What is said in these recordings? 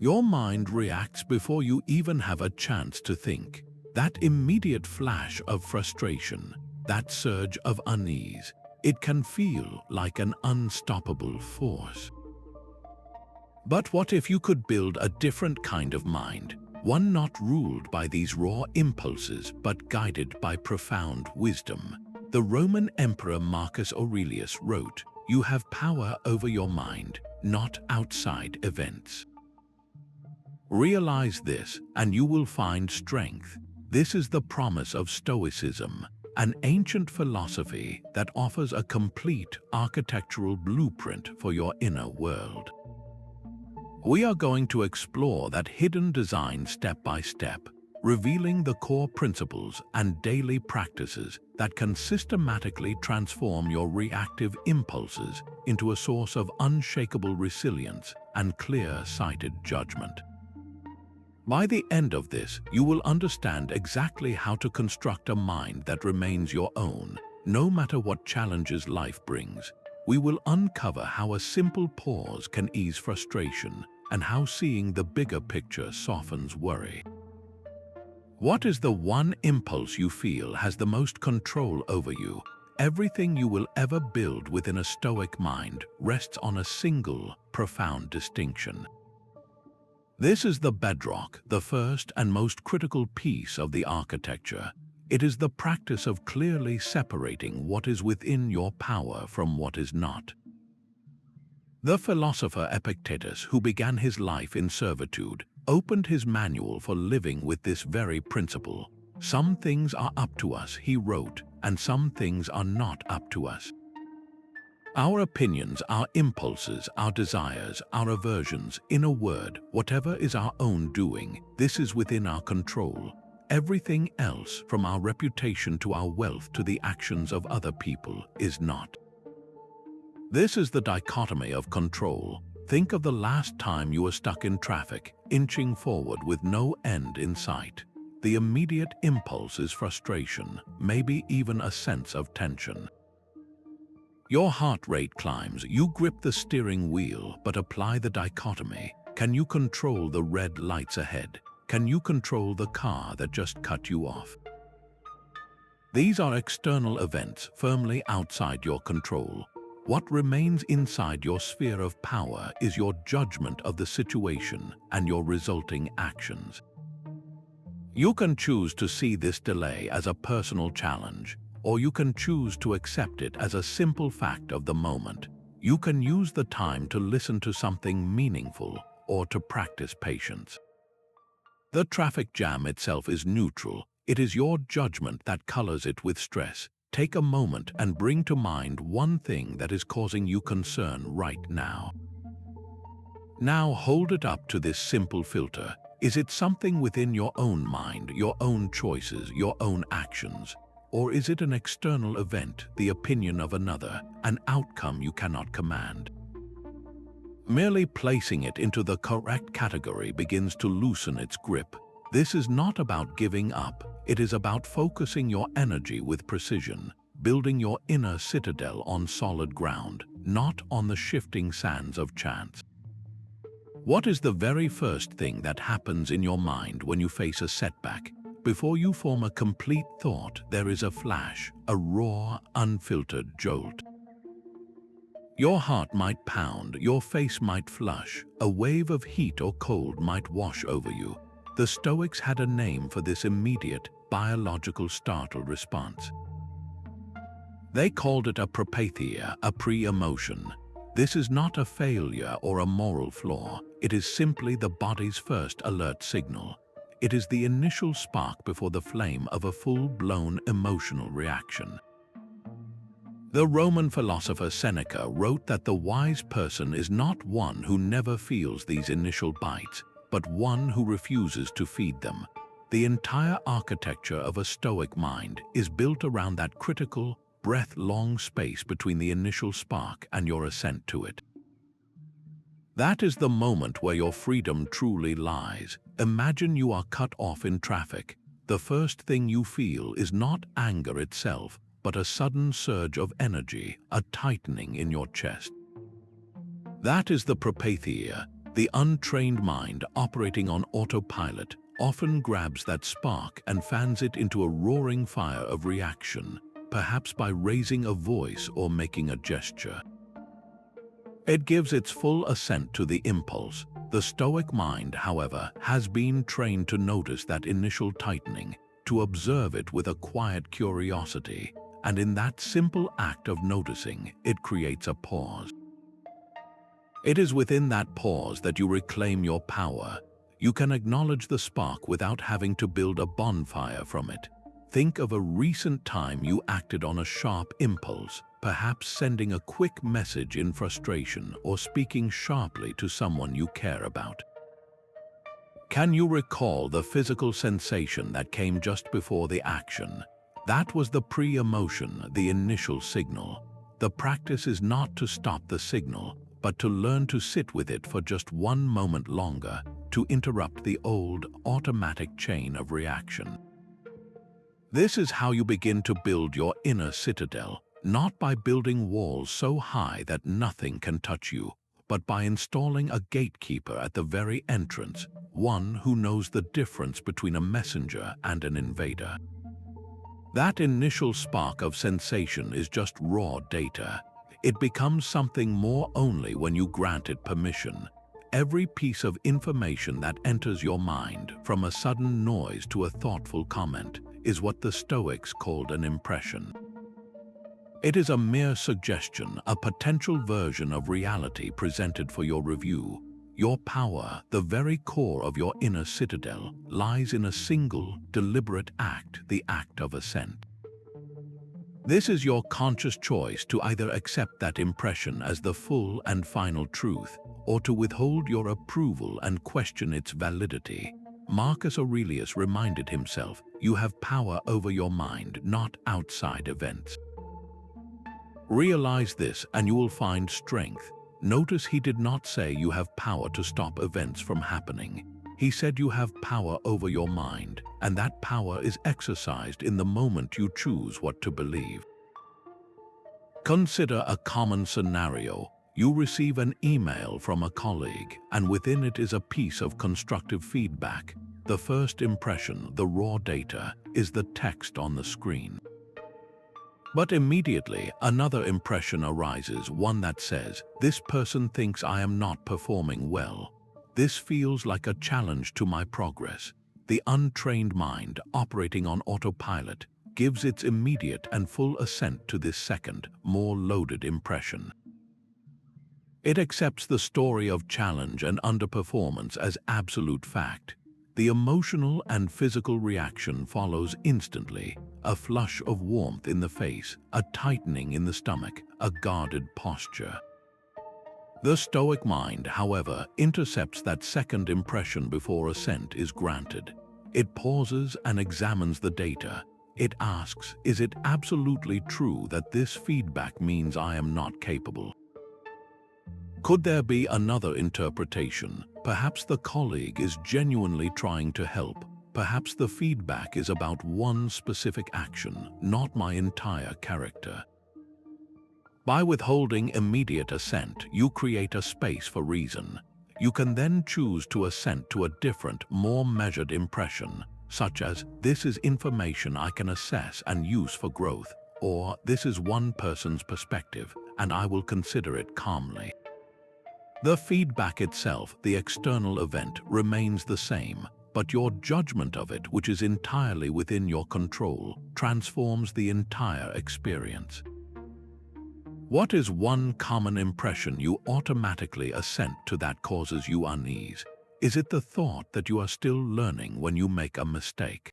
Your mind reacts before you even have a chance to think. That immediate flash of frustration, that surge of unease, it can feel like an unstoppable force. But what if you could build a different kind of mind, one not ruled by these raw impulses but guided by profound wisdom? The Roman Emperor Marcus Aurelius wrote, "You have power over your mind, not outside events." Realize this, and you will find strength. This is the promise of Stoicism, an ancient philosophy that offers a complete architectural blueprint for your inner world. We are going to explore that hidden design step by step, revealing the core principles and daily practices that can systematically transform your reactive impulses into a source of unshakable resilience and clear-sighted judgment. By the end of this, you will understand exactly how to construct a mind that remains your own, no matter what challenges life brings. We will uncover how a simple pause can ease frustration and how seeing the bigger picture softens worry. What is the one impulse you feel has the most control over you? Everything you will ever build within a Stoic mind rests on a single, profound distinction. This is the bedrock, the first and most critical piece of the architecture. It is the practice of clearly separating what is within your power from what is not. The philosopher Epictetus, who began his life in servitude, opened his manual for living with this very principle. "Some things are up to us," he wrote, "and some things are not up to us." Our opinions, our impulses, our desires, our aversions, in a word, whatever is our own doing, this is within our control. Everything else, from our reputation to our wealth to the actions of other people, is not. This is the dichotomy of control. Think of the last time you were stuck in traffic, inching forward with no end in sight. The immediate impulse is frustration, maybe even a sense of tension. Your heart rate climbs, you grip the steering wheel, but apply the dichotomy. Can you control the red lights ahead? Can you control the car that just cut you off? These are external events firmly outside your control. What remains inside your sphere of power is your judgment of the situation and your resulting actions. You can choose to see this delay as a personal challenge, or you can choose to accept it as a simple fact of the moment. You can use the time to listen to something meaningful or to practice patience. The traffic jam itself is neutral. It is your judgment that colors it with stress. Take a moment and bring to mind one thing that is causing you concern right now. Now hold it up to this simple filter. Is it something within your own mind, your own choices, your own actions? Or is it an external event, the opinion of another, an outcome you cannot command? Merely placing it into the correct category begins to loosen its grip. This is not about giving up. It is about focusing your energy with precision, building your inner citadel on solid ground, not on the shifting sands of chance. What is the very first thing that happens in your mind when you face a setback? Before you form a complete thought, there is a flash, a raw, unfiltered jolt. Your heart might pound, your face might flush, a wave of heat or cold might wash over you. The Stoics had a name for this immediate, biological startle response. They called it a Premeditatio, a pre-emotion. This is not a failure or a moral flaw. It is simply the body's first alert signal. It is the initial spark before the flame of a full-blown emotional reaction. The Roman philosopher Seneca wrote that the wise person is not one who never feels these initial bites, but one who refuses to feed them. The entire architecture of a Stoic mind is built around that critical, breath-long space between the initial spark and your assent to it. That is the moment where your freedom truly lies. Imagine you are cut off in traffic. The first thing you feel is not anger itself, but a sudden surge of energy, a tightening in your chest. That is the Premeditatio. The untrained mind, operating on autopilot, often grabs that spark and fans it into a roaring fire of reaction, perhaps by raising a voice or making a gesture. It gives its full assent to the impulse. The Stoic mind, however, has been trained to notice that initial tightening, to observe it with a quiet curiosity, and in that simple act of noticing, it creates a pause. It is within that pause that you reclaim your power. You can acknowledge the spark without having to build a bonfire from it. Think of a recent time you acted on a sharp impulse, perhaps sending a quick message in frustration or speaking sharply to someone you care about. Can you recall the physical sensation that came just before the action? That was the pre-emotion, the initial signal. The practice is not to stop the signal, but to learn to sit with it for just one moment longer, to interrupt the old, automatic chain of reaction. This is how you begin to build your inner citadel, not by building walls so high that nothing can touch you, but by installing a gatekeeper at the very entrance, one who knows the difference between a messenger and an invader. That initial spark of sensation is just raw data. It becomes something more only when you grant it permission. Every piece of information that enters your mind, from a sudden noise to a thoughtful comment, is what the Stoics called an impression. It is a mere suggestion, a potential version of reality presented for your review. Your power, the very core of your inner citadel, lies in a single, deliberate act, the act of assent. This is your conscious choice to either accept that impression as the full and final truth, or to withhold your approval and question its validity. Marcus Aurelius reminded himself, you have power over your mind, not outside events. Realize this and you will find strength. Notice he did not say you have power to stop events from happening. He said you have power over your mind, and that power is exercised in the moment you choose what to believe. Consider a common scenario. You receive an email from a colleague, and within it is a piece of constructive feedback. The first impression, the raw data, is the text on the screen. But immediately, another impression arises, one that says, this person thinks I am not performing well. This feels like a challenge to my progress. The untrained mind, operating on autopilot, gives its immediate and full assent to this second, more loaded impression. It accepts the story of challenge and underperformance as absolute fact. The emotional and physical reaction follows instantly, a flush of warmth in the face, a tightening in the stomach, a guarded posture. The Stoic mind, however, intercepts that second impression before assent is granted. It pauses and examines the data. It asks, is it absolutely true that this feedback means I am not capable? Could there be another interpretation? Perhaps the colleague is genuinely trying to help. Perhaps the feedback is about one specific action, not my entire character. By withholding immediate assent, you create a space for reason. You can then choose to assent to a different, more measured impression, such as, this is information I can assess and use for growth, or this is one person's perspective, and I will consider it calmly. The feedback itself, the external event, remains the same, but your judgment of it, which is entirely within your control, transforms the entire experience. What is one common impression you automatically assent to that causes you unease? Is it the thought that you are still learning when you make a mistake?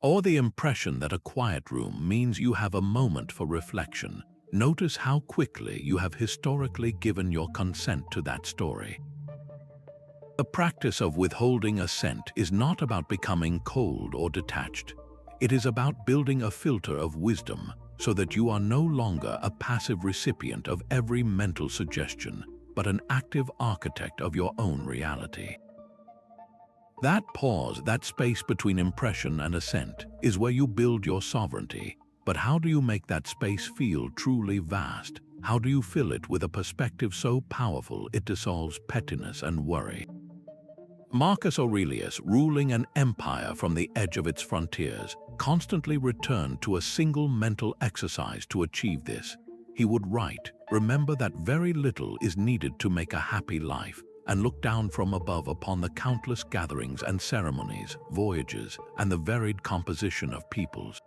Or the impression that a quiet room means you have a moment for reflection? Notice how quickly you have historically given your consent to that story. The practice of withholding assent is not about becoming cold or detached. It is about building a filter of wisdom so that you are no longer a passive recipient of every mental suggestion, but an active architect of your own reality. That pause, that space between impression and assent, is where you build your sovereignty. But how do you make that space feel truly vast, How do you fill it with a perspective so powerful it dissolves pettiness and worry? Marcus Aurelius, ruling an empire from the edge of its frontiers, constantly returned to a single mental exercise to achieve this. He would write, "Remember that very little is needed to make a happy life, and look down from above upon the countless gatherings and ceremonies, voyages, and the varied composition of peoples."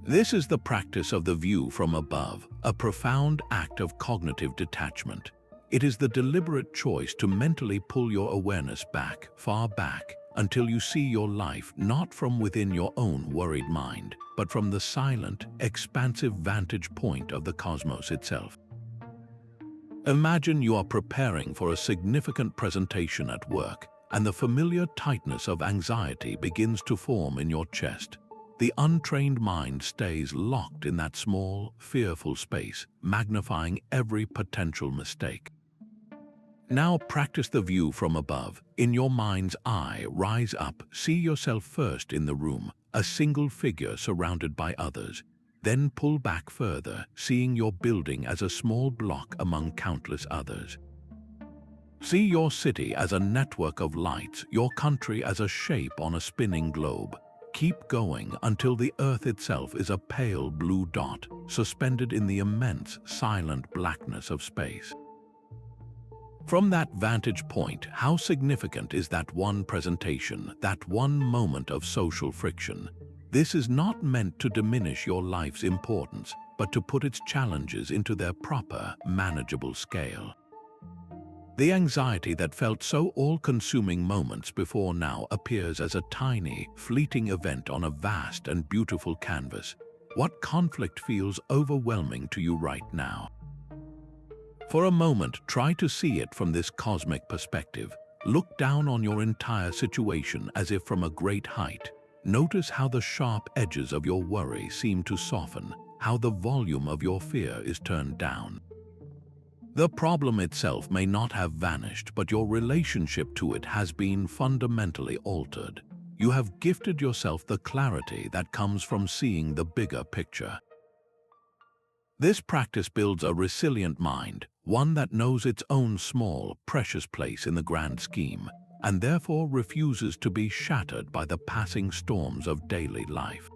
This is the practice of the view from above, a profound act of cognitive detachment. It is the deliberate choice to mentally pull your awareness back, far back, until you see your life not from within your own worried mind, but from the silent, expansive vantage point of the cosmos itself. Imagine you are preparing for a significant presentation at work, and the familiar tightness of anxiety begins to form in your chest. The untrained mind stays locked in that small, fearful space, magnifying every potential mistake. Now practice the view from above. In your mind's eye, rise up, see yourself first in the room, a single figure surrounded by others. Then pull back further, seeing your building as a small block among countless others. See your city as a network of lights, your country as a shape on a spinning globe. Keep going until the earth itself is a pale blue dot, suspended in the immense, silent blackness of space. From that vantage point, how significant is that one presentation, that one moment of social friction? This is not meant to diminish your life's importance, but to put its challenges into their proper, manageable scale. The anxiety that felt so all-consuming moments before now appears as a tiny, fleeting event on a vast and beautiful canvas. What conflict feels overwhelming to you right now? For a moment, try to see it from this cosmic perspective. Look down on your entire situation as if from a great height. Notice how the sharp edges of your worry seem to soften, how the volume of your fear is turned down. The problem itself may not have vanished, but your relationship to it has been fundamentally altered. You have gifted yourself the clarity that comes from seeing the bigger picture. This practice builds a resilient mind, one that knows its own small, precious place in the grand scheme, and therefore refuses to be shattered by the passing storms of daily life.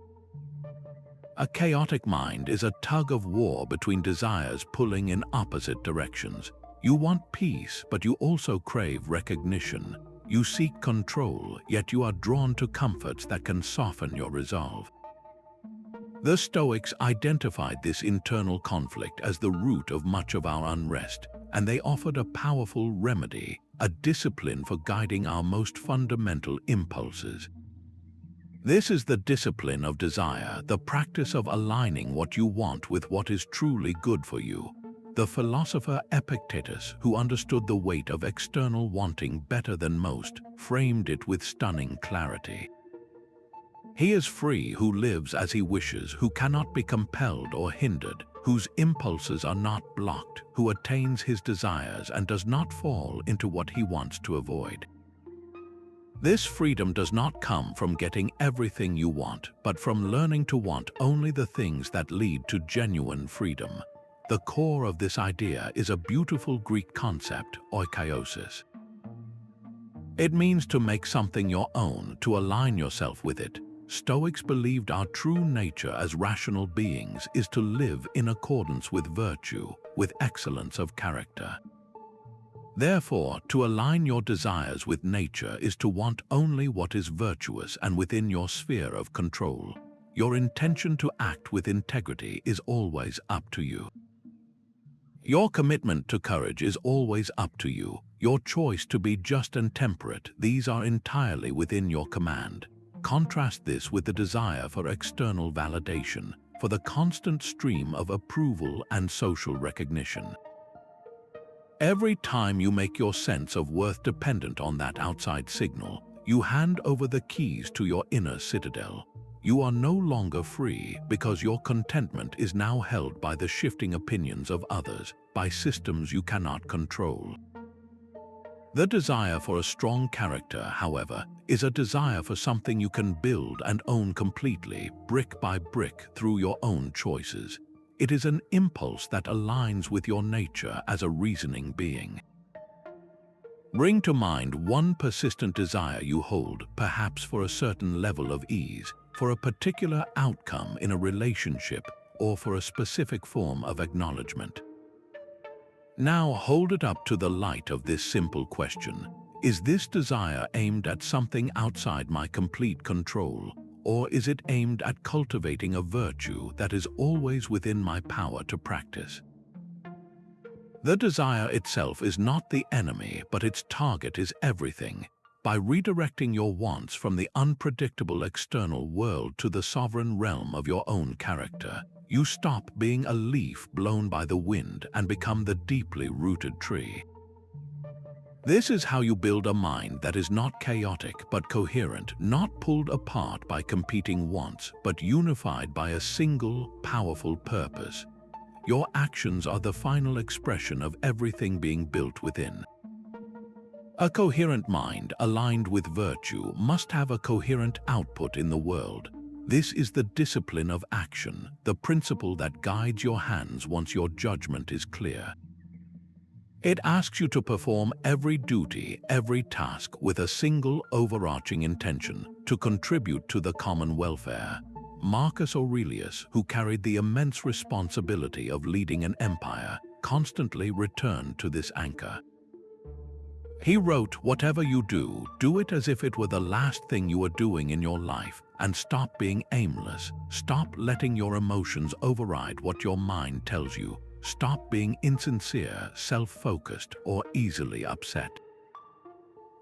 A chaotic mind is a tug of war between desires pulling in opposite directions. You want peace, but you also crave recognition. You seek control, yet you are drawn to comforts that can soften your resolve. The Stoics identified this internal conflict as the root of much of our unrest, and they offered a powerful remedy, a discipline for guiding our most fundamental impulses. This is the discipline of desire, the practice of aligning what you want with what is truly good for you. The philosopher Epictetus, who understood the weight of external wanting better than most, framed it with stunning clarity. He is free who lives as he wishes, who cannot be compelled or hindered, whose impulses are not blocked, who attains his desires and does not fall into what he wants to avoid. This freedom does not come from getting everything you want, but from learning to want only the things that lead to genuine freedom. The core of this idea is a beautiful Greek concept, oikaiosis. It means to make something your own, to align yourself with it. Stoics believed our true nature as rational beings is to live in accordance with virtue, with excellence of character. Therefore, to align your desires with nature is to want only what is virtuous and within your sphere of control. Your intention to act with integrity is always up to you. Your commitment to courage is always up to you. Your choice to be just and temperate, these are entirely within your command. Contrast this with the desire for external validation, for the constant stream of approval and social recognition. Every time you make your sense of worth dependent on that outside signal, you hand over the keys to your inner citadel. You are no longer free because your contentment is now held by the shifting opinions of others, by systems you cannot control. The desire for a strong character, however, is a desire for something you can build and own completely, brick by brick, through your own choices. It is an impulse that aligns with your nature as a reasoning being. Bring to mind one persistent desire you hold, perhaps for a certain level of ease, for a particular outcome in a relationship, or for a specific form of acknowledgement. Now hold it up to the light of this simple question. Is this desire aimed at something outside my complete control, or is it aimed at cultivating a virtue that is always within my power to practice? The desire itself is not the enemy, but its target is everything. By redirecting your wants from the unpredictable external world to the sovereign realm of your own character, you stop being a leaf blown by the wind and become the deeply rooted tree. This is how you build a mind that is not chaotic but coherent, not pulled apart by competing wants, but unified by a single, powerful purpose. Your actions are the final expression of everything being built within. A coherent mind, aligned with virtue, must have a coherent output in the world. This is the discipline of action, the principle that guides your hands once your judgment is clear. It asks you to perform every duty, every task with a single overarching intention, to contribute to the common welfare. Marcus Aurelius, who carried the immense responsibility of leading an empire, constantly returned to this anchor. He wrote, "Whatever you do, do it as if it were the last thing you are doing in your life, and stop being aimless. Stop letting your emotions override what your mind tells you. Stop being insincere, self-focused, or easily upset."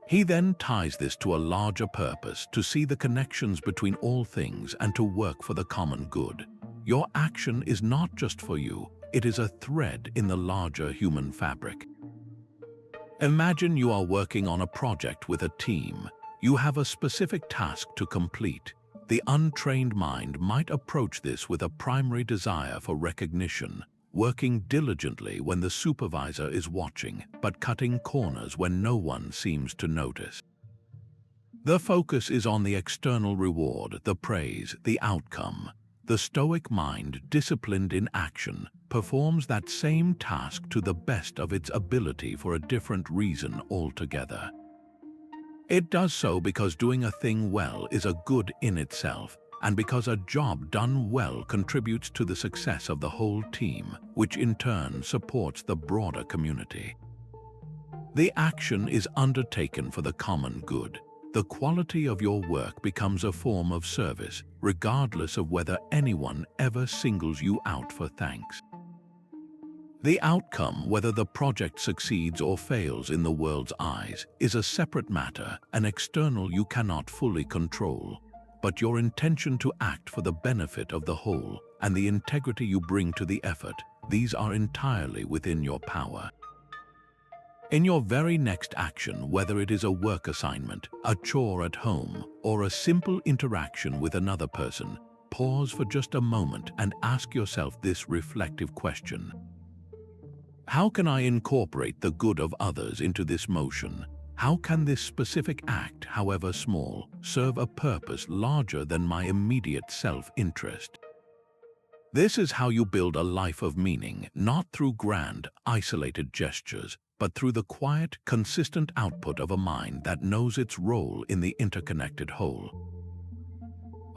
He then ties this to a larger purpose, to see the connections between all things and to work for the common good. Your action is not just for you, it is a thread in the larger human fabric. Imagine you are working on a project with a team. You have a specific task to complete. The untrained mind might approach this with a primary desire for recognition, working diligently when the supervisor is watching, but cutting corners when no one seems to notice. The focus is on the external reward, the praise, the outcome. The Stoic mind, disciplined in action, performs that same task to the best of its ability for a different reason altogether. It does so because doing a thing well is a good in itself, and because a job done well contributes to the success of the whole team, which in turn supports the broader community. The action is undertaken for the common good. The quality of your work becomes a form of service, regardless of whether anyone ever singles you out for thanks. The outcome, whether the project succeeds or fails in the world's eyes, is a separate matter, an external you cannot fully control. But your intention to act for the benefit of the whole and the integrity you bring to the effort, these are entirely within your power. In your very next action, whether it is a work assignment, a chore at home, or a simple interaction with another person, pause for just a moment and ask yourself this reflective question. How can I incorporate the good of others into this motion? How can this specific act, however small, serve a purpose larger than my immediate self-interest? This is how you build a life of meaning, not through grand, isolated gestures, but through the quiet, consistent output of a mind that knows its role in the interconnected whole.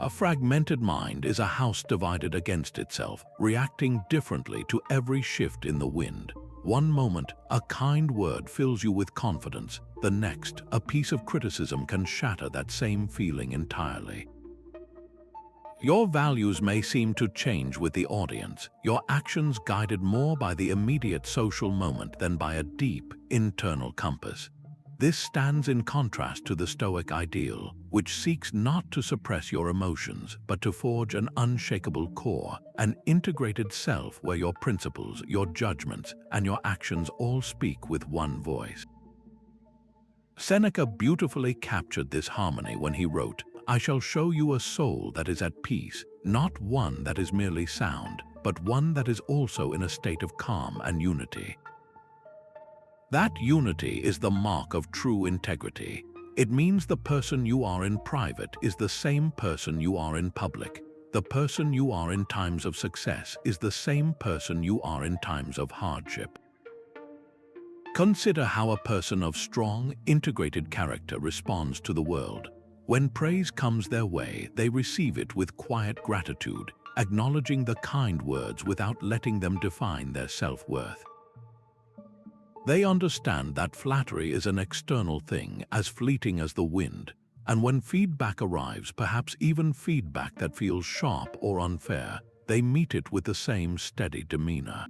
A fragmented mind is a house divided against itself, reacting differently to every shift in the wind. One moment, a kind word fills you with confidence. The next, a piece of criticism can shatter that same feeling entirely. Your values may seem to change with the audience, your actions guided more by the immediate social moment than by a deep, internal compass. This stands in contrast to the Stoic ideal, which seeks not to suppress your emotions, but to forge an unshakable core, an integrated self where your principles, your judgments, and your actions all speak with one voice. Seneca beautifully captured this harmony when he wrote, "I shall show you a soul that is at peace, not one that is merely sound, but one that is also in a state of calm and unity." That unity is the mark of true integrity. It means the person you are in private is the same person you are in public. The person you are in times of success is the same person you are in times of hardship. Consider how a person of strong, integrated character responds to the world. When praise comes their way, they receive it with quiet gratitude, acknowledging the kind words without letting them define their self-worth. They understand that flattery is an external thing, as fleeting as the wind, and when feedback arrives, perhaps even feedback that feels sharp or unfair, they meet it with the same steady demeanor.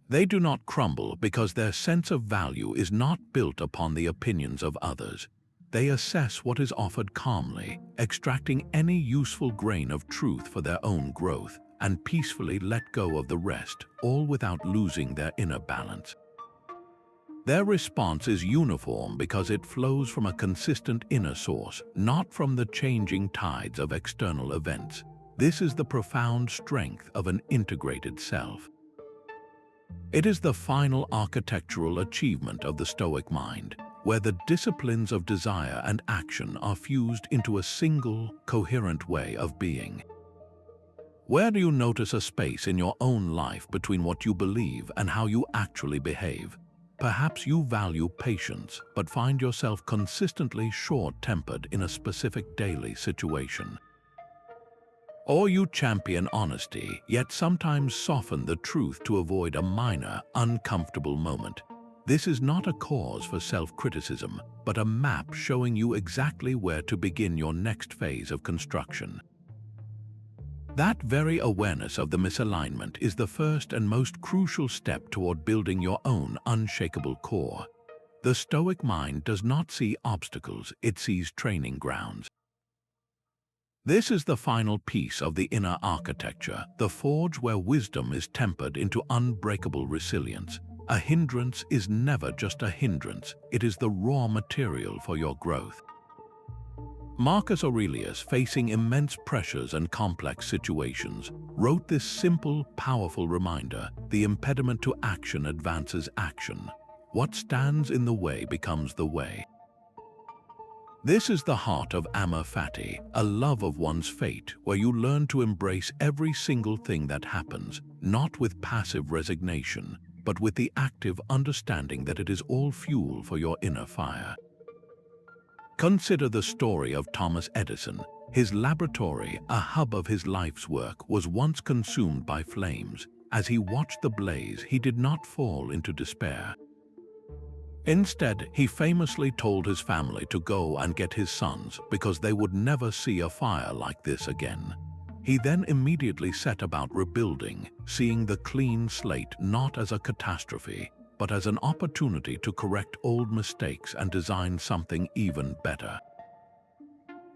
They do not crumble because their sense of value is not built upon the opinions of others. They assess what is offered calmly, extracting any useful grain of truth for their own growth, and peacefully let go of the rest, all without losing their inner balance. Their response is uniform because it flows from a consistent inner source, not from the changing tides of external events. This is the profound strength of an integrated self. It is the final architectural achievement of the Stoic mind, where the disciplines of desire and action are fused into a single, coherent way of being. Where do you notice a space in your own life between what you believe and how you actually behave? Perhaps you value patience, but find yourself consistently short-tempered in a specific daily situation. Or you champion honesty, yet sometimes soften the truth to avoid a minor, uncomfortable moment. This is not a cause for self-criticism, but a map showing you exactly where to begin your next phase of construction. That very awareness of the misalignment is the first and most crucial step toward building your own unshakable core. The Stoic mind does not see obstacles, it sees training grounds. This is the final piece of the inner architecture, the forge where wisdom is tempered into unbreakable resilience. A hindrance is never just a hindrance, it is the raw material for your growth. Marcus Aurelius, facing immense pressures and complex situations, wrote this simple, powerful reminder: the impediment to action advances action. What stands in the way becomes the way. This is the heart of amor fati, a love of one's fate, where you learn to embrace every single thing that happens, not with passive resignation, but with the active understanding that it is all fuel for your inner fire. Consider the story of Thomas Edison. His laboratory, a hub of his life's work, was once consumed by flames. As he watched the blaze, he did not fall into despair. Instead, he famously told his family to go and get his sons because they would never see a fire like this again. He then immediately set about rebuilding, seeing the clean slate not as a catastrophe, but as an opportunity to correct old mistakes and design something even better.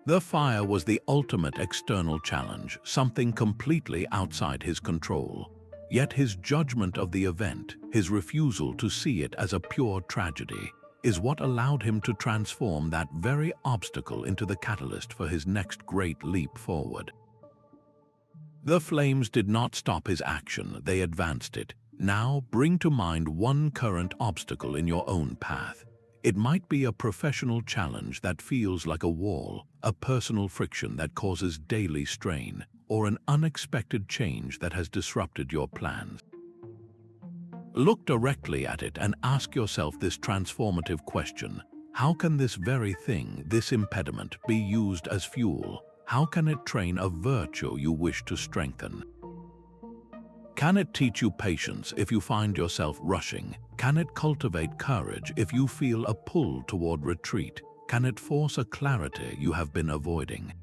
The fire was the ultimate external challenge, something completely outside his control. Yet his judgment of the event, his refusal to see it as a pure tragedy, is what allowed him to transform that very obstacle into the catalyst for his next great leap forward. The flames did not stop his action, they advanced it. Now, bring to mind one current obstacle in your own path. It might be a professional challenge that feels like a wall, a personal friction that causes daily strain, or an unexpected change that has disrupted your plans. Look directly at it and ask yourself this transformative question: how can this very thing, this impediment, be used as fuel? How can it train a virtue you wish to strengthen? Can it teach you patience if you find yourself rushing? Can it cultivate courage if you feel a pull toward retreat? Can it force a clarity you have been avoiding?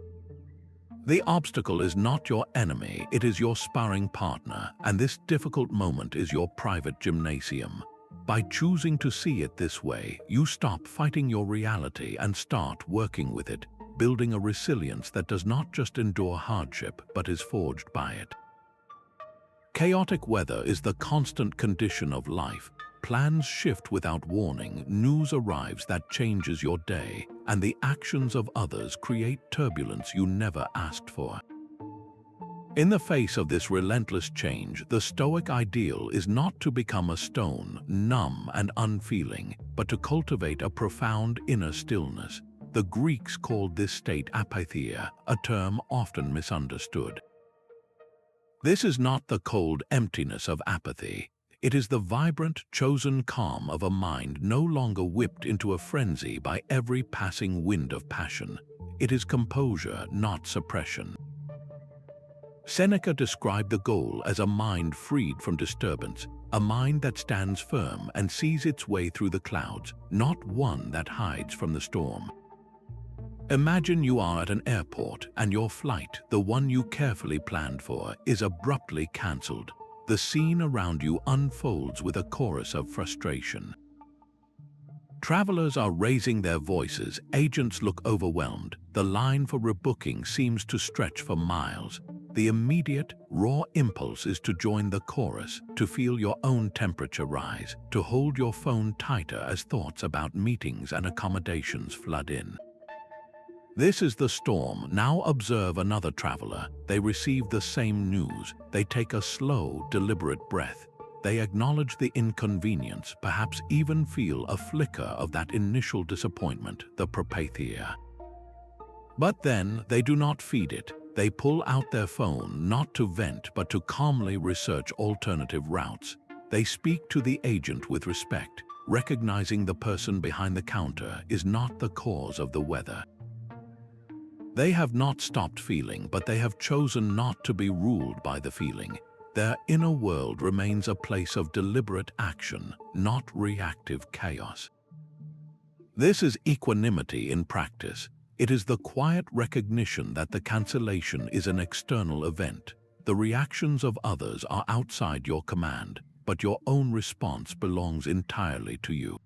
The obstacle is not your enemy, it is your sparring partner, and this difficult moment is your private gymnasium. By choosing to see it this way, you stop fighting your reality and start working with it, building a resilience that does not just endure hardship, but is forged by it. Chaotic weather is the constant condition of life. Plans shift without warning, news arrives that changes your day, and the actions of others create turbulence you never asked for. In the face of this relentless change, the Stoic ideal is not to become a stone, numb and unfeeling, but to cultivate a profound inner stillness. The Greeks called this state apatheia, a term often misunderstood. This is not the cold emptiness of apathy. It is the vibrant, chosen calm of a mind no longer whipped into a frenzy by every passing wind of passion. It is composure, not suppression. Seneca described the goal as a mind freed from disturbance, a mind that stands firm and sees its way through the clouds, not one that hides from the storm. Imagine you are at an airport and your flight, the one you carefully planned for, is abruptly cancelled. The scene around you unfolds with a chorus of frustration. Travelers are raising their voices, agents look overwhelmed, the line for rebooking seems to stretch for miles. The immediate, raw impulse is to join the chorus, to feel your own temperature rise, to hold your phone tighter as thoughts about meetings and accommodations flood in. This is the storm. Now observe another traveler. They receive the same news. They take a slow, deliberate breath. They acknowledge the inconvenience, perhaps even feel a flicker of that initial disappointment, the Premeditatio. But then they do not feed it. They pull out their phone not to vent but to calmly research alternative routes. They speak to the agent with respect, recognizing the person behind the counter is not the cause of the weather. They have not stopped feeling, but they have chosen not to be ruled by the feeling. Their inner world remains a place of deliberate action, not reactive chaos. This is equanimity in practice. It is the quiet recognition that the cancellation is an external event. The reactions of others are outside your command, but your own response belongs entirely to you.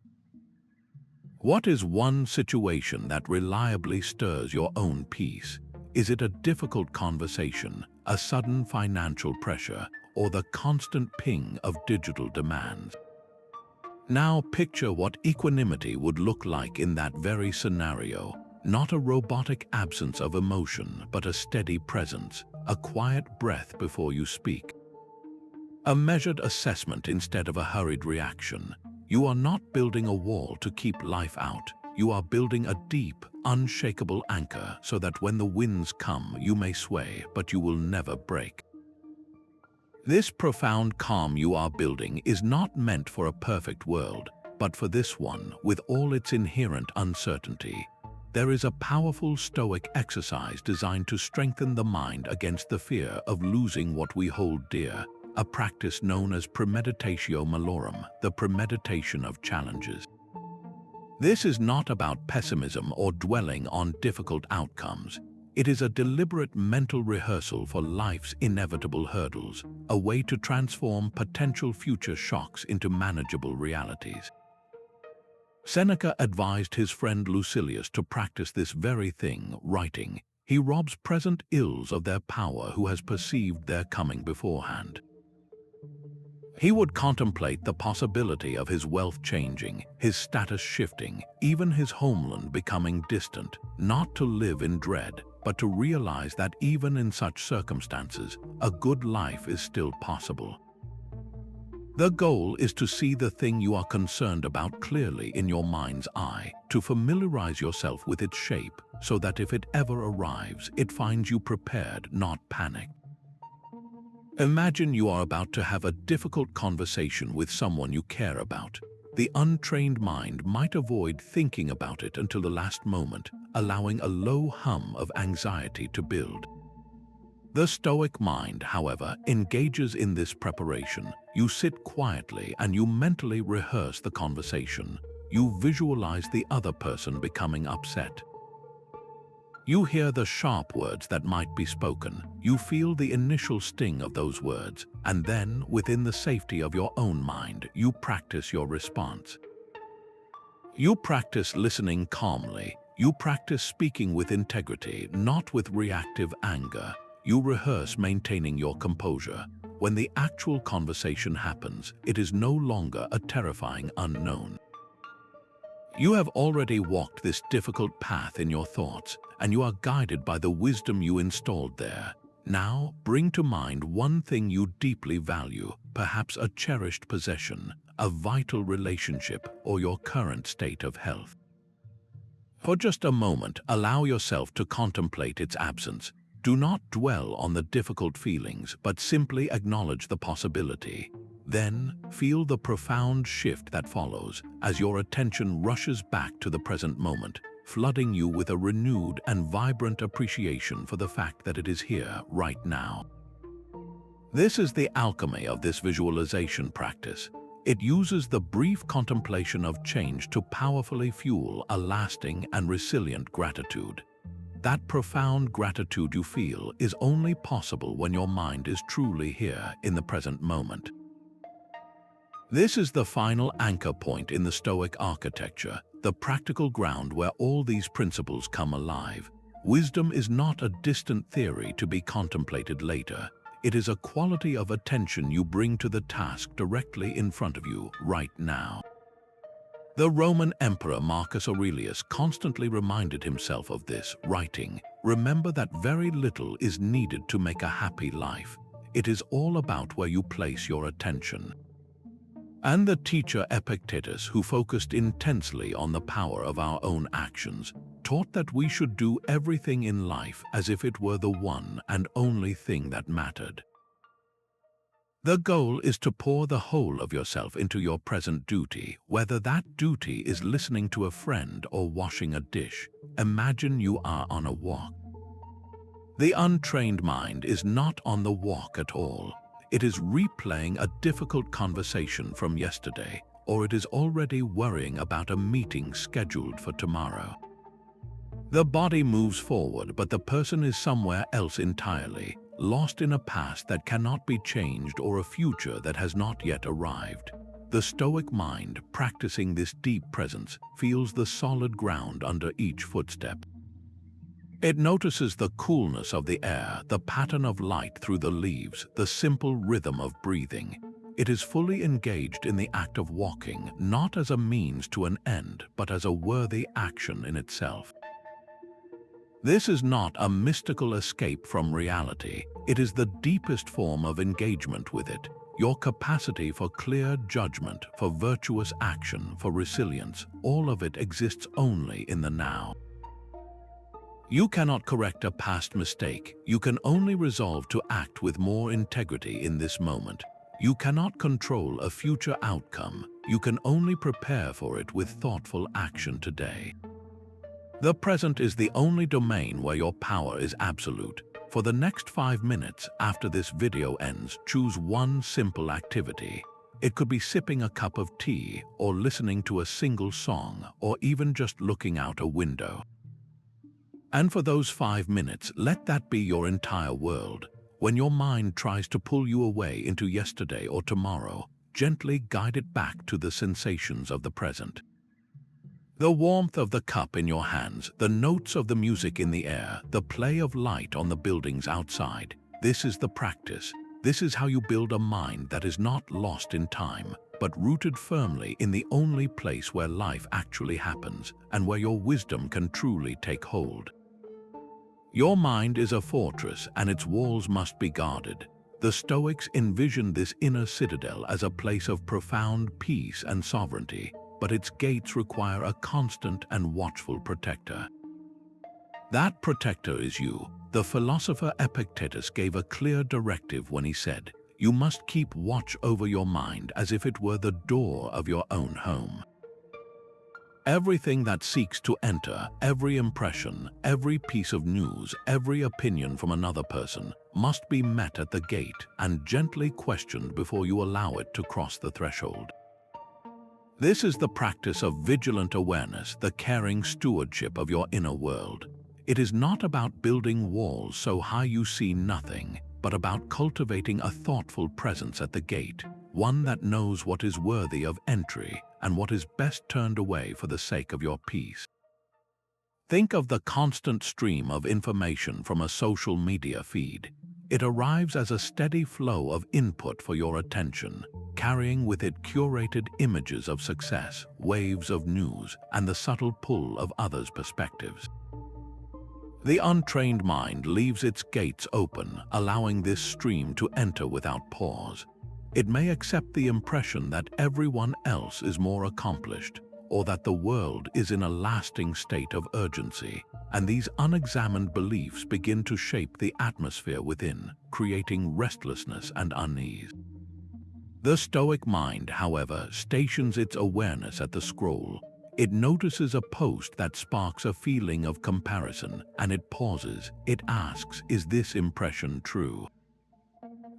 What is one situation that reliably stirs your own peace? Is it a difficult conversation, a sudden financial pressure, or the constant ping of digital demands? Now picture what equanimity would look like in that very scenario. Not a robotic absence of emotion, but a steady presence, a quiet breath before you speak. A measured assessment instead of a hurried reaction. You are not building a wall to keep life out. You are building a deep, unshakable anchor so that when the winds come, you may sway, but you will never break. This profound calm you are building is not meant for a perfect world, but for this one, with all its inherent uncertainty. There is a powerful Stoic exercise designed to strengthen the mind against the fear of losing what we hold dear, a practice known as Premeditatio Malorum, the Premeditation of Challenges. This is not about pessimism or dwelling on difficult outcomes. It is a deliberate mental rehearsal for life's inevitable hurdles, a way to transform potential future shocks into manageable realities. Seneca advised his friend Lucilius to practice this very thing, writing, "He robs present ills of their power who has perceived their coming beforehand." He would contemplate the possibility of his wealth changing, his status shifting, even his homeland becoming distant, not to live in dread, but to realize that even in such circumstances, a good life is still possible. The goal is to see the thing you are concerned about clearly in your mind's eye, to familiarize yourself with its shape so that if it ever arrives, it finds you prepared, not panicked. Imagine you are about to have a difficult conversation with someone you care about. The untrained mind might avoid thinking about it until the last moment, allowing a low hum of anxiety to build. The Stoic mind, however, engages in this preparation. You sit quietly and you mentally rehearse the conversation. You visualize the other person becoming upset. You hear the sharp words that might be spoken. You feel the initial sting of those words, and then, within the safety of your own mind, you practice your response. You practice listening calmly. You practice speaking with integrity, not with reactive anger. You rehearse maintaining your composure. When the actual conversation happens, it is no longer a terrifying unknown. You have already walked this difficult path in your thoughts, and you are guided by the wisdom you installed there. Now, bring to mind one thing you deeply value, perhaps a cherished possession, a vital relationship, or your current state of health. For just a moment, allow yourself to contemplate its absence. Do not dwell on the difficult feelings, but simply acknowledge the possibility. Then, feel the profound shift that follows as your attention rushes back to the present moment, flooding you with a renewed and vibrant appreciation for the fact that it is here, right now. This is the alchemy of this visualization practice. It uses the brief contemplation of change to powerfully fuel a lasting and resilient gratitude. That profound gratitude you feel is only possible when your mind is truly here in the present moment. This is the final anchor point in the Stoic architecture, the practical ground where all these principles come alive. Wisdom is not a distant theory to be contemplated later. It is a quality of attention you bring to the task directly in front of you right now. The Roman Emperor Marcus Aurelius constantly reminded himself of this, writing, "Remember that very little is needed to make a happy life. It is all about where you place your attention." And the teacher Epictetus, who focused intensely on the power of our own actions, taught that we should do everything in life as if it were the one and only thing that mattered. The goal is to pour the whole of yourself into your present duty, whether that duty is listening to a friend or washing a dish. Imagine you are on a walk. The untrained mind is not on the walk at all. It is replaying a difficult conversation from yesterday, or it is already worrying about a meeting scheduled for tomorrow. The body moves forward, but the person is somewhere else entirely, lost in a past that cannot be changed or a future that has not yet arrived. The Stoic mind, practicing this deep presence, feels the solid ground under each footstep. It notices the coolness of the air, the pattern of light through the leaves, the simple rhythm of breathing. It is fully engaged in the act of walking, not as a means to an end, but as a worthy action in itself. This is not a mystical escape from reality. It is the deepest form of engagement with it. Your capacity for clear judgment, for virtuous action, for resilience, all of it exists only in the now. You cannot correct a past mistake. You can only resolve to act with more integrity in this moment. You cannot control a future outcome. You can only prepare for it with thoughtful action today. The present is the only domain where your power is absolute. For the next 5 minutes after this video ends, choose one simple activity. It could be sipping a cup of tea, or listening to a single song, or even just looking out a window. And for those 5 minutes, let that be your entire world. When your mind tries to pull you away into yesterday or tomorrow, gently guide it back to the sensations of the present. The warmth of the cup in your hands, the notes of the music in the air, the play of light on the buildings outside. This is the practice. This is how you build a mind that is not lost in time, but rooted firmly in the only place where life actually happens and where your wisdom can truly take hold. Your mind is a fortress, and its walls must be guarded. The Stoics envisioned this inner citadel as a place of profound peace and sovereignty, but its gates require a constant and watchful protector. That protector is you. The philosopher Epictetus gave a clear directive when he said, "You must keep watch over your mind as if it were the door of your own home." Everything that seeks to enter, every impression, every piece of news, every opinion from another person, must be met at the gate and gently questioned before you allow it to cross the threshold. This is the practice of vigilant awareness, the caring stewardship of your inner world. It is not about building walls so high you see nothing, but about cultivating a thoughtful presence at the gate, one that knows what is worthy of entry and what is best turned away for the sake of your peace. Think of the constant stream of information from a social media feed. It arrives as a steady flow of input for your attention, carrying with it curated images of success, waves of news, and the subtle pull of others' perspectives. The untrained mind leaves its gates open, allowing this stream to enter without pause. It may accept the impression that everyone else is more accomplished, or that the world is in a lasting state of urgency, and these unexamined beliefs begin to shape the atmosphere within, creating restlessness and unease. The Stoic mind, however, stations its awareness at the scroll. It notices a post that sparks a feeling of comparison, and it pauses. It asks, is this impression true?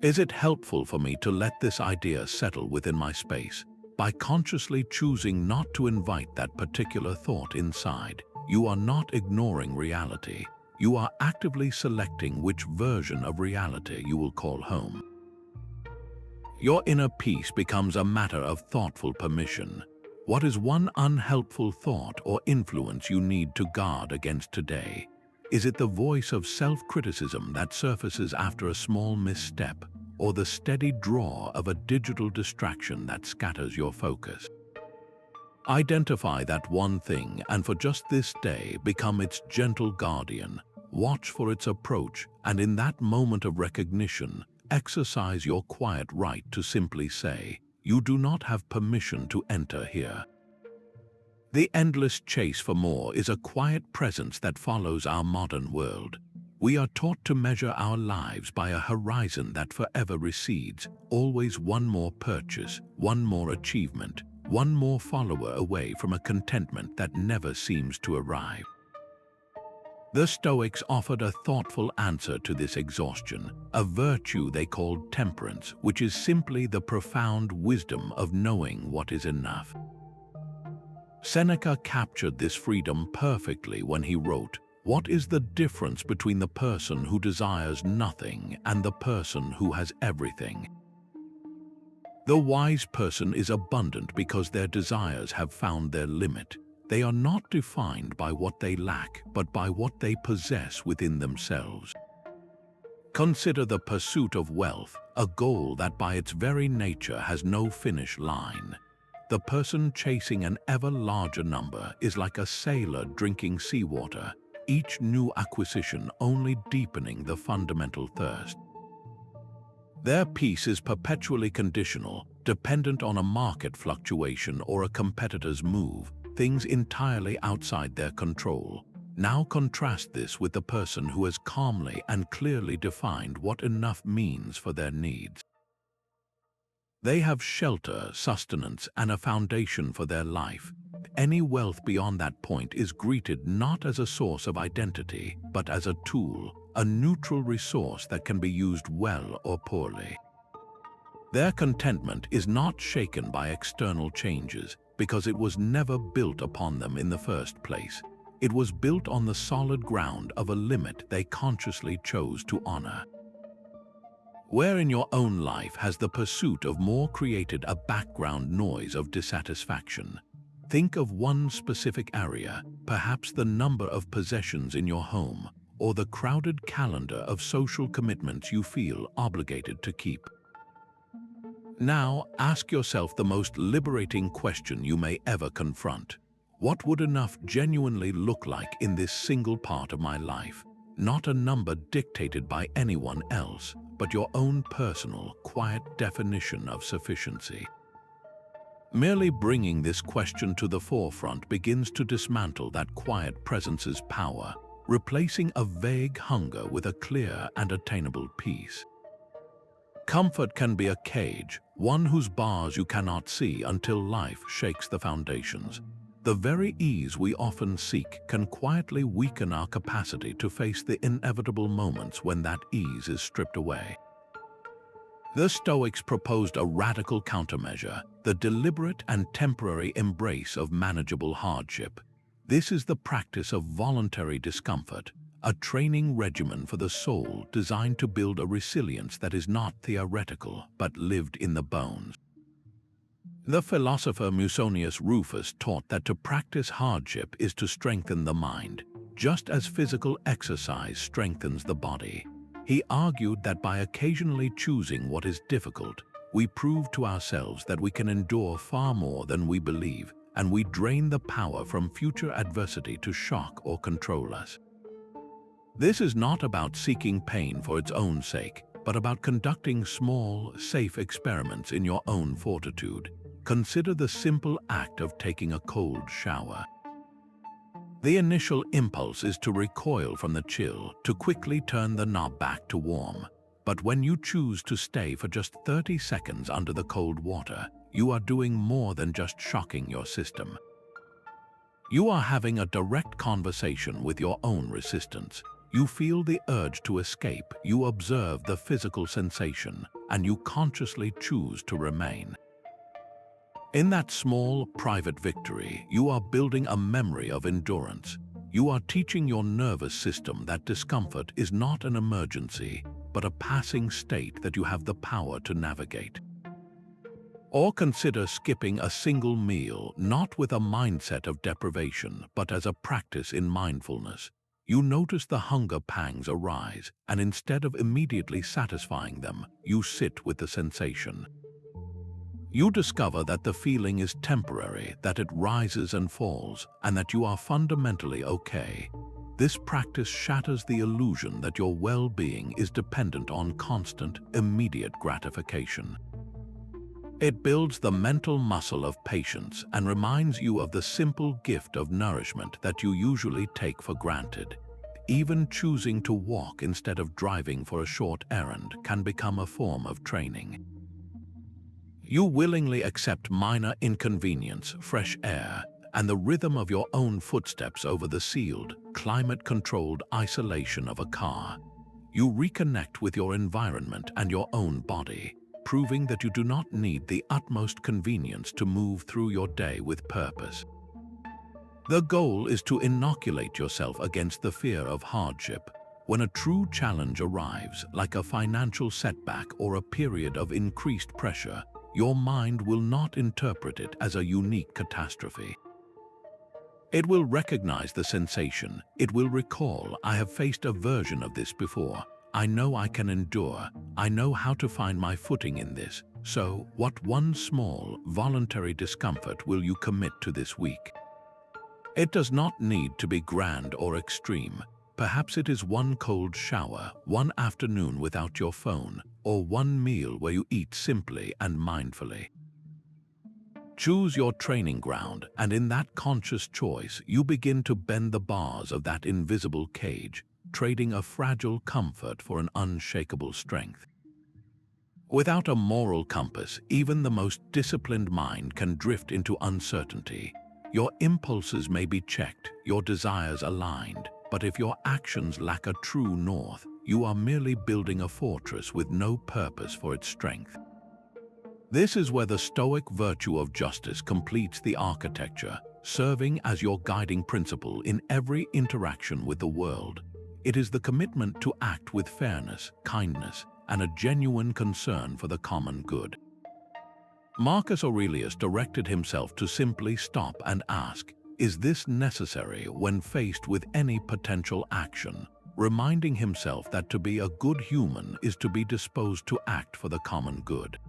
Is it helpful for me to let this idea settle within my space? By consciously choosing not to invite that particular thought inside, you are not ignoring reality. You are actively selecting which version of reality you will call home. Your inner peace becomes a matter of thoughtful permission. What is one unhelpful thought or influence you need to guard against today? Is it the voice of self-criticism that surfaces after a small misstep, or the steady draw of a digital distraction that scatters your focus? Identify that one thing and for just this day become its gentle guardian. Watch for its approach, and in that moment of recognition, exercise your quiet right to simply say, you do not have permission to enter here. The endless chase for more is a quiet presence that follows our modern world. We are taught to measure our lives by a horizon that forever recedes, always one more purchase, one more achievement, one more follower away from a contentment that never seems to arrive. The Stoics offered a thoughtful answer to this exhaustion, a virtue they called temperance, which is simply the profound wisdom of knowing what is enough. Seneca captured this freedom perfectly when he wrote, "What is the difference between the person who desires nothing and the person who has everything? The wise person is abundant because their desires have found their limit. They are not defined by what they lack, but by what they possess within themselves." Consider the pursuit of wealth, a goal that by its very nature has no finish line. The person chasing an ever larger number is like a sailor drinking seawater, each new acquisition only deepening the fundamental thirst. Their peace is perpetually conditional, dependent on a market fluctuation or a competitor's move, things entirely outside their control. Now contrast this with the person who has calmly and clearly defined what enough means for their needs. They have shelter, sustenance, and a foundation for their life. Any wealth beyond that point is greeted not as a source of identity, but as a tool, a neutral resource that can be used well or poorly. Their contentment is not shaken by external changes, because it was never built upon them in the first place. It was built on the solid ground of a limit they consciously chose to honor. Where in your own life has the pursuit of more created a background noise of dissatisfaction? Think of one specific area, perhaps the number of possessions in your home, or the crowded calendar of social commitments you feel obligated to keep. Now, ask yourself the most liberating question you may ever confront. What would enough genuinely look like in this single part of my life? Not a number dictated by anyone else, but your own personal, quiet definition of sufficiency. Merely bringing this question to the forefront begins to dismantle that quiet presence's power, replacing a vague hunger with a clear and attainable peace. Comfort can be a cage, one whose bars you cannot see until life shakes the foundations. The very ease we often seek can quietly weaken our capacity to face the inevitable moments when that ease is stripped away. The Stoics proposed a radical countermeasure, the deliberate and temporary embrace of manageable hardship. This is the practice of voluntary discomfort, a training regimen for the soul designed to build a resilience that is not theoretical but lived in the bones. The philosopher Musonius Rufus taught that to practice hardship is to strengthen the mind, just as physical exercise strengthens the body. He argued that by occasionally choosing what is difficult, we prove to ourselves that we can endure far more than we believe, and we drain the power from future adversity to shock or control us. This is not about seeking pain for its own sake, but about conducting small, safe experiments in your own fortitude. consider the simple act of taking a cold shower. The initial impulse is to recoil from the chill, to quickly turn the knob back to warm. But when you choose to stay for just 30 seconds under the cold water, you are doing more than just shocking your system. You are having a direct conversation with your own resistance. You feel the urge to escape, you observe the physical sensation, and you consciously choose to remain. In that small, private victory, you are building a memory of endurance. You are teaching your nervous system that discomfort is not an emergency, but a passing state that you have the power to navigate. Or consider skipping a single meal, not with a mindset of deprivation, but as a practice in mindfulness. You notice the hunger pangs arise, and instead of immediately satisfying them, you sit with the sensation. You discover that the feeling is temporary, that it rises and falls, and that you are fundamentally okay. This practice shatters the illusion that your well-being is dependent on constant, immediate gratification. It builds the mental muscle of patience and reminds you of the simple gift of nourishment that you usually take for granted. Even choosing to walk instead of driving for a short errand can become a form of training. You willingly accept minor inconvenience, fresh air, and the rhythm of your own footsteps over the sealed, climate-controlled isolation of a car. You reconnect with your environment and your own body, proving that you do not need the utmost convenience to move through your day with purpose. The goal is to inoculate yourself against the fear of hardship. When a true challenge arrives, like a financial setback or a period of increased pressure, your mind will not interpret it as a unique catastrophe. It will recognize the sensation. It will recall, I have faced a version of this before. I know I can endure. I know how to find my footing in this. So, what one small, voluntary discomfort will you commit to this week? It does not need to be grand or extreme. Perhaps it is one cold shower, one afternoon without your phone, or one meal where you eat simply and mindfully. Choose your training ground, and in that conscious choice, you begin to bend the bars of that invisible cage, trading a fragile comfort for an unshakable strength. Without a moral compass, even the most disciplined mind can drift into uncertainty. Your impulses may be checked, your desires aligned, but if your actions lack a true north, you are merely building a fortress with no purpose for its strength. This is where the Stoic virtue of justice completes the architecture, serving as your guiding principle in every interaction with the world. It is the commitment to act with fairness, kindness, and a genuine concern for the common good. Marcus Aurelius directed himself to simply stop and ask, is this necessary when faced with any potential action, reminding himself that to be a good human is to be disposed to act for the common good.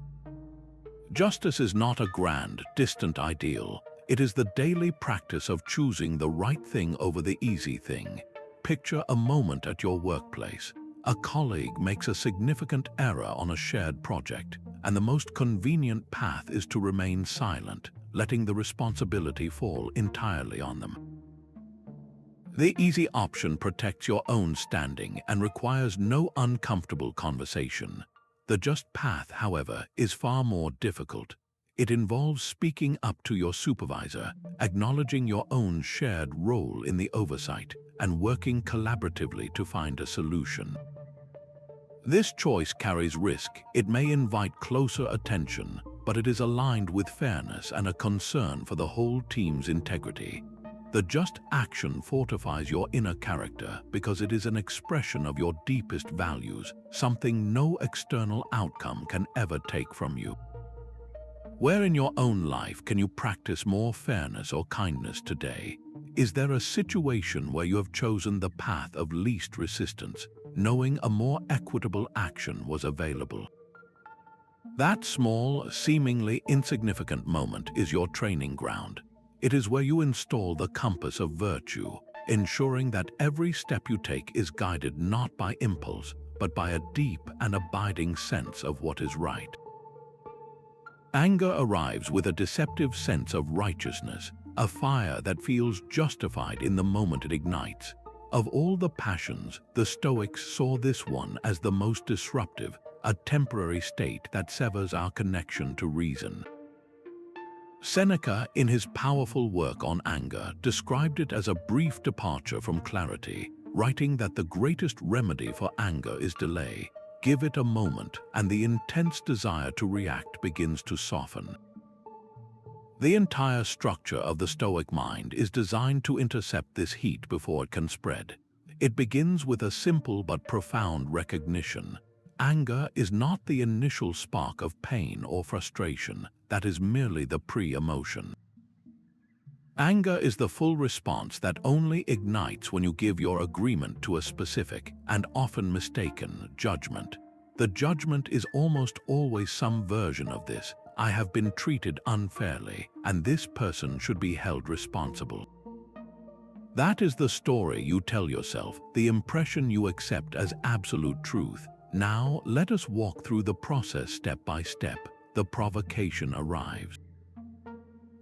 Justice is not a grand, distant ideal. It is the daily practice of choosing the right thing over the easy thing. Picture a moment at your workplace. A colleague makes a significant error on a shared project, and the most convenient path is to remain silent, letting the responsibility fall entirely on them. The easy option protects your own standing and requires no uncomfortable conversation. The just path, however, is far more difficult. It involves speaking up to your supervisor, acknowledging your own shared role in the oversight, and working collaboratively to find a solution. This choice carries risk. It may invite closer attention, but it is aligned with fairness and a concern for the whole team's integrity. The just action fortifies your inner character because it is an expression of your deepest values, something no external outcome can ever take from you. Where in your own life can you practice more fairness or kindness today? Is there a situation where you have chosen the path of least resistance, knowing a more equitable action was available? That small, seemingly insignificant moment is your training ground. It is where you install the compass of virtue, ensuring that every step you take is guided not by impulse, but by a deep and abiding sense of what is right. Anger arrives with a deceptive sense of righteousness, a fire that feels justified in the moment it ignites. Of all the passions, the Stoics saw this one as the most disruptive, a temporary state that severs our connection to reason. Seneca, in his powerful work on anger, described it as a brief departure from clarity, writing that the greatest remedy for anger is delay. Give it a moment, and the intense desire to react begins to soften. The entire structure of the Stoic mind is designed to intercept this heat before it can spread. It begins with a simple but profound recognition. Anger is not the initial spark of pain or frustration, that is merely the pre-emotion. Anger is the full response that only ignites when you give your agreement to a specific, and often mistaken, judgment. The judgment is almost always some version of this: I have been treated unfairly, and this person should be held responsible. That is the story you tell yourself, the impression you accept as absolute truth. Now, let us walk through the process step by step. The provocation arrives.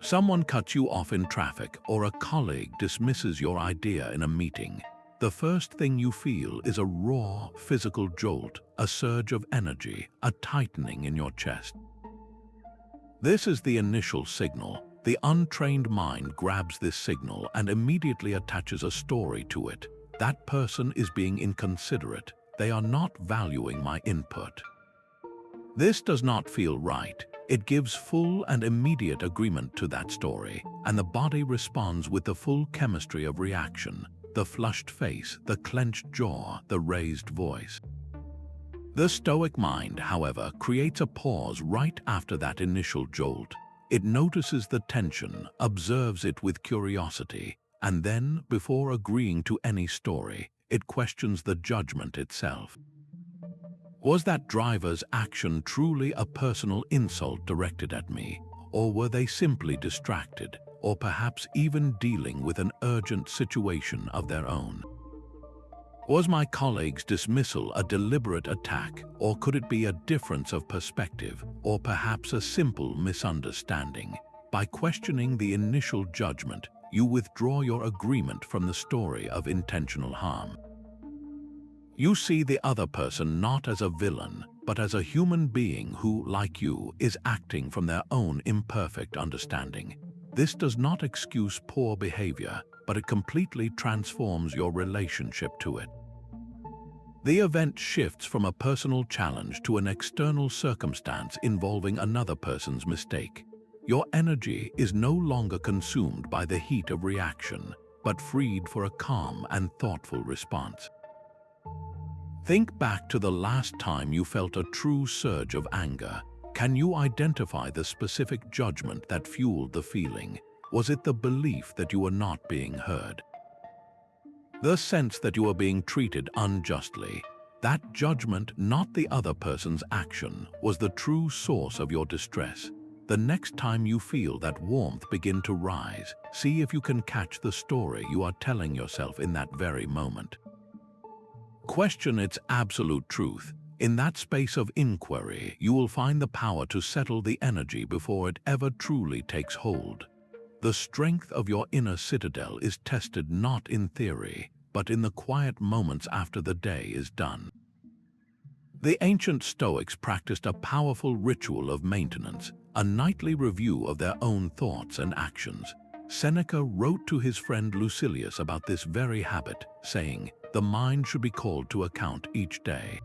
Someone cuts you off in traffic, or a colleague dismisses your idea in a meeting. The first thing you feel is a raw, physical jolt, a surge of energy, a tightening in your chest. This is the initial signal. The untrained mind grabs this signal and immediately attaches a story to it. That person is being inconsiderate. They are not valuing my input. This does not feel right. It gives full and immediate agreement to that story, and the body responds with the full chemistry of reaction: the flushed face, the clenched jaw, the raised voice. The Stoic mind, however, creates a pause right after that initial jolt. It notices the tension, observes it with curiosity, and then, before agreeing to any story, it questions the judgment itself. Was that driver's action truly a personal insult directed at me, or were they simply distracted, or perhaps even dealing with an urgent situation of their own? Was my colleague's dismissal a deliberate attack, or could it be a difference of perspective, or perhaps a simple misunderstanding? By questioning the initial judgment, you withdraw your agreement from the story of intentional harm. You see the other person not as a villain, but as a human being who, like you, is acting from their own imperfect understanding. This does not excuse poor behavior, but it completely transforms your relationship to it. The event shifts from a personal challenge to an external circumstance involving another person's mistake. Your energy is no longer consumed by the heat of reaction, but freed for a calm and thoughtful response. Think back to the last time you felt a true surge of anger. Can you identify the specific judgment that fueled the feeling? Was it the belief that you were not being heard? The sense that you were being treated unjustly? That judgment, not the other person's action, was the true source of your distress. The next time you feel that warmth begin to rise, see if you can catch the story you are telling yourself in that very moment. Question its absolute truth. In that space of inquiry, you will find the power to settle the energy before it ever truly takes hold. The strength of your inner citadel is tested not in theory, but in the quiet moments after the day is done. The ancient Stoics practiced a powerful ritual of maintenance, a nightly review of their own thoughts and actions. Seneca wrote to his friend Lucilius about this very habit, saying, "The mind should be called to account each day."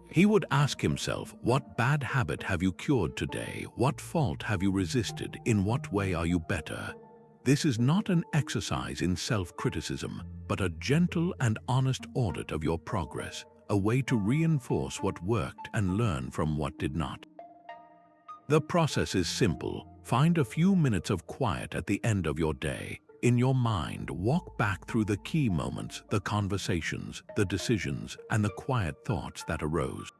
He would ask himself, what bad habit have you cured today? What fault have you resisted? In what way are you better? This is not an exercise in self-criticism, but a gentle and honest audit of your progress, a way to reinforce what worked and learn from what did not. The process is simple. Find a few minutes of quiet at the end of your day. In your mind, walk back through the key moments, the conversations, the decisions, and the quiet thoughts that arose.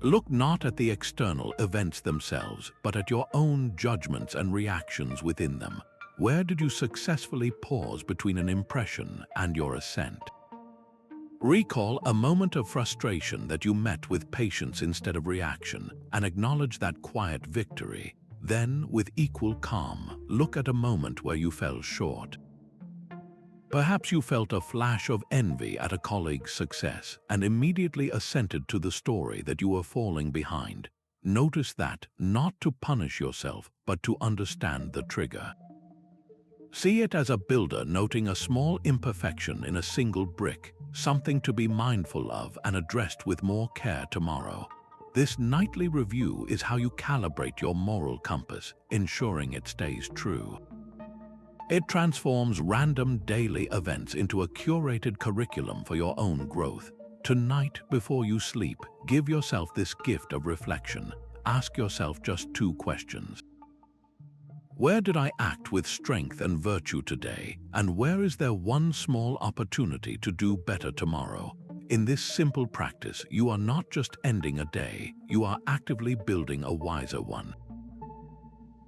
Look not at the external events themselves, but at your own judgments and reactions within them. Where did you successfully pause between an impression and your assent? Recall a moment of frustration that you met with patience instead of reaction, and acknowledge that quiet victory. Then, with equal calm, look at a moment where you fell short. Perhaps you felt a flash of envy at a colleague's success and immediately assented to the story that you were falling behind. Notice that, not to punish yourself, but to understand the trigger. See it as a builder noting a small imperfection in a single brick, something to be mindful of and addressed with more care tomorrow. This nightly review is how you calibrate your moral compass, ensuring it stays true. It transforms random daily events into a curated curriculum for your own growth. Tonight, before you sleep, give yourself this gift of reflection. Ask yourself just 2 questions. Where did I act with strength and virtue today? And where is there one small opportunity to do better tomorrow? In this simple practice, you are not just ending a day, you are actively building a wiser one.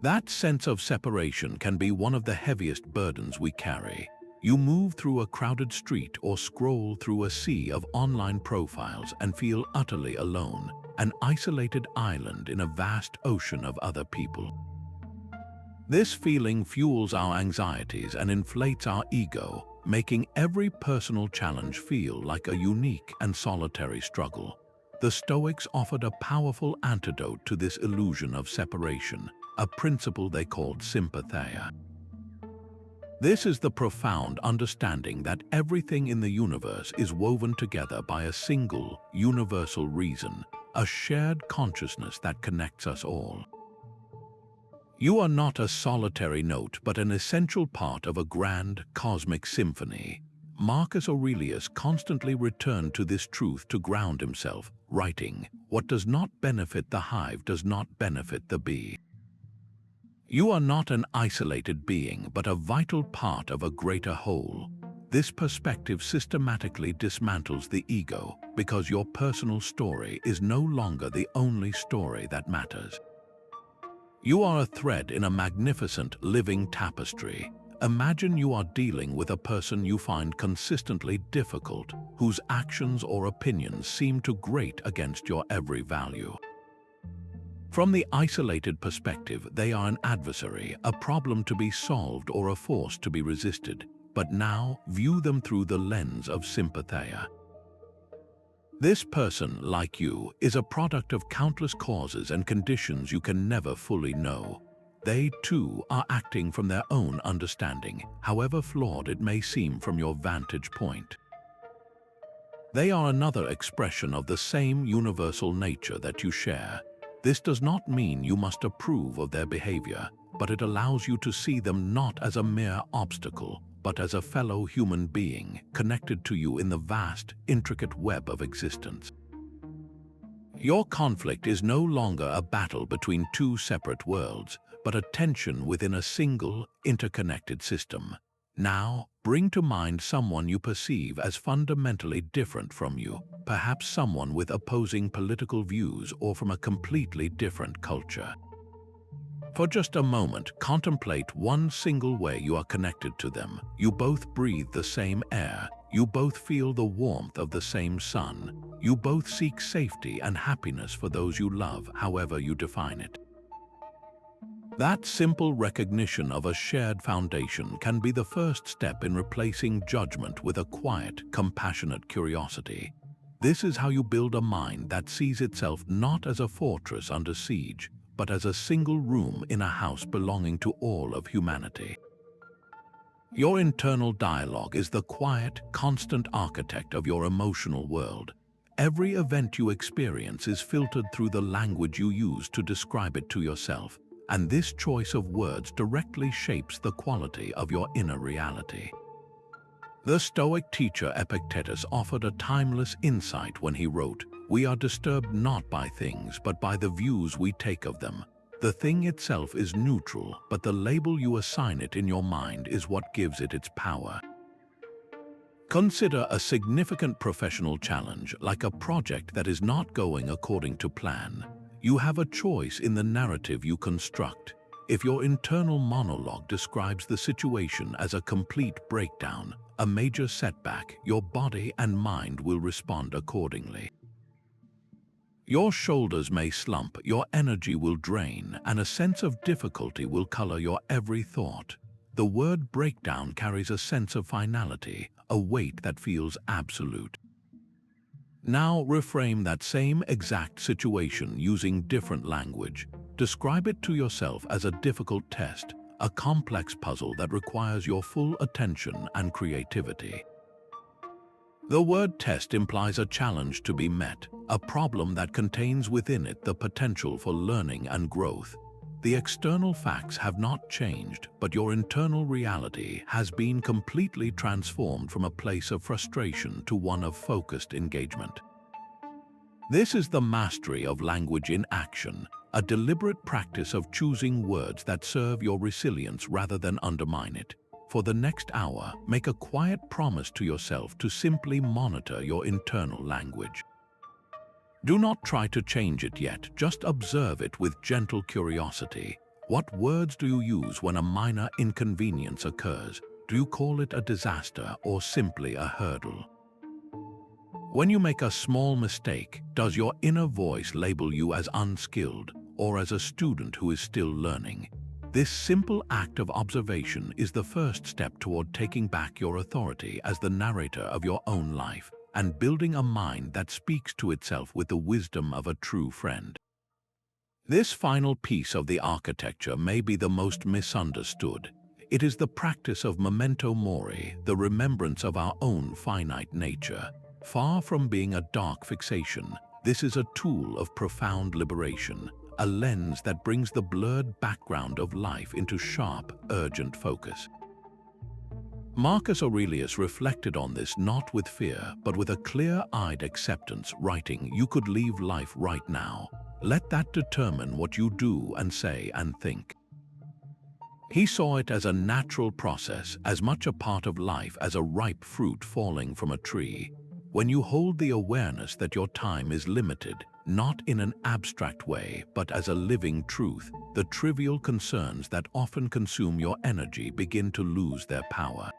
That sense of separation can be one of the heaviest burdens we carry. You move through a crowded street or scroll through a sea of online profiles and feel utterly alone, an isolated island in a vast ocean of other people. This feeling fuels our anxieties and inflates our ego, making every personal challenge feel like a unique and solitary struggle. The Stoics offered a powerful antidote to this illusion of separation, a principle they called Sympatheia. This is the profound understanding that everything in the universe is woven together by a single, universal reason, a shared consciousness that connects us all. You are not a solitary note, but an essential part of a grand, cosmic symphony. Marcus Aurelius constantly returned to this truth to ground himself, writing, "What does not benefit the hive does not benefit the bee." You are not an isolated being, but a vital part of a greater whole. This perspective systematically dismantles the ego, because your personal story is no longer the only story that matters. You are a thread in a magnificent, living tapestry. Imagine you are dealing with a person you find consistently difficult, whose actions or opinions seem to grate against your every value. From the isolated perspective, they are an adversary, a problem to be solved or a force to be resisted. But now, view them through the lens of Sympatheia. This person, like you, is a product of countless causes and conditions you can never fully know. They, too, are acting from their own understanding, however flawed it may seem from your vantage point. They are another expression of the same universal nature that you share. This does not mean you must approve of their behavior, but it allows you to see them not as a mere obstacle, but as a fellow human being connected to you in the vast, intricate web of existence. Your conflict is no longer a battle between 2 separate worlds, but a tension within a single, interconnected system. Now, bring to mind someone you perceive as fundamentally different from you, perhaps someone with opposing political views or from a completely different culture. For just a moment, contemplate one single way you are connected to them. You both breathe the same air. You both feel the warmth of the same sun. You both seek safety and happiness for those you love, however you define it. That simple recognition of a shared foundation can be the first step in replacing judgment with a quiet, compassionate curiosity. This is how you build a mind that sees itself not as a fortress under siege, but as a single room in a house belonging to all of humanity. Your internal dialogue is the quiet, constant architect of your emotional world. Every event you experience is filtered through the language you use to describe it to yourself, and this choice of words directly shapes the quality of your inner reality. The Stoic teacher Epictetus offered a timeless insight when he wrote, "We are disturbed not by things, but by the views we take of them. The thing itself is neutral, but the label you assign it in your mind is what gives it its power." Consider a significant professional challenge, like a project that is not going according to plan. You have a choice in the narrative you construct. If your internal monologue describes the situation as a complete breakdown, a major setback, your body and mind will respond accordingly. Your shoulders may slump, your energy will drain, and a sense of difficulty will color your every thought. The word breakdown carries a sense of finality, a weight that feels absolute. Now reframe that same exact situation using different language. Describe it to yourself as a difficult test, a complex puzzle that requires your full attention and creativity. The word test implies a challenge to be met, a problem that contains within it the potential for learning and growth. The external facts have not changed, but your internal reality has been completely transformed from a place of frustration to one of focused engagement. This is the mastery of language in action, a deliberate practice of choosing words that serve your resilience rather than undermine it. For the next hour, make a quiet promise to yourself to simply monitor your internal language. Do not try to change it yet, just observe it with gentle curiosity. What words do you use when a minor inconvenience occurs? Do you call it a disaster or simply a hurdle? When you make a small mistake, does your inner voice label you as unskilled or as a student who is still learning? This simple act of observation is the first step toward taking back your authority as the narrator of your own life and building a mind that speaks to itself with the wisdom of a true friend. This final piece of the architecture may be the most misunderstood. It is the practice of Memento Mori, the remembrance of our own finite nature. Far from being a dark fixation, this is a tool of profound liberation, a lens that brings the blurred background of life into sharp, urgent focus. Marcus Aurelius reflected on this not with fear, but with a clear-eyed acceptance, writing, "You could leave life right now. Let that determine what you do and say and think." He saw it as a natural process, as much a part of life as a ripe fruit falling from a tree. When you hold the awareness that your time is limited, not in an abstract way, but as a living truth, the trivial concerns that often consume your energy begin to lose their power.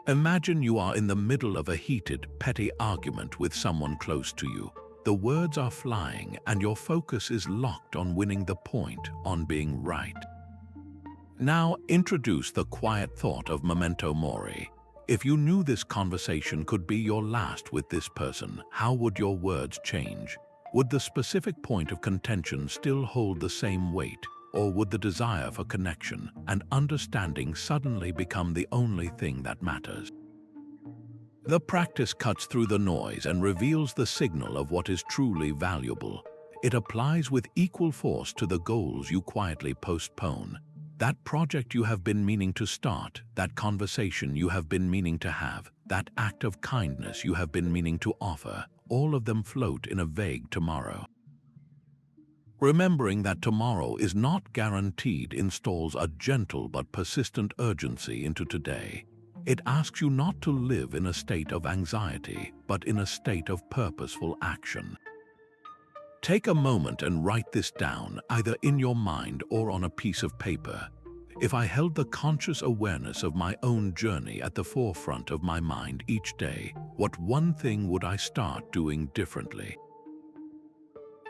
Imagine you are in the middle of a heated, petty argument with someone close to you. The words are flying, and your focus is locked on winning the point, on being right. Now introduce the quiet thought of Memento Mori. If you knew this conversation could be your last with this person, how would your words change? Would the specific point of contention still hold the same weight, or would the desire for connection and understanding suddenly become the only thing that matters? The practice cuts through the noise and reveals the signal of what is truly valuable. It applies with equal force to the goals you quietly postpone. That project you have been meaning to start, that conversation you have been meaning to have, that act of kindness you have been meaning to offer, all of them float in a vague tomorrow. Remembering that tomorrow is not guaranteed installs a gentle but persistent urgency into today. It asks you not to live in a state of anxiety, but in a state of purposeful action. Take a moment and write this down, either in your mind or on a piece of paper. If I held the conscious awareness of my own journey at the forefront of my mind each day, what one thing would I start doing differently?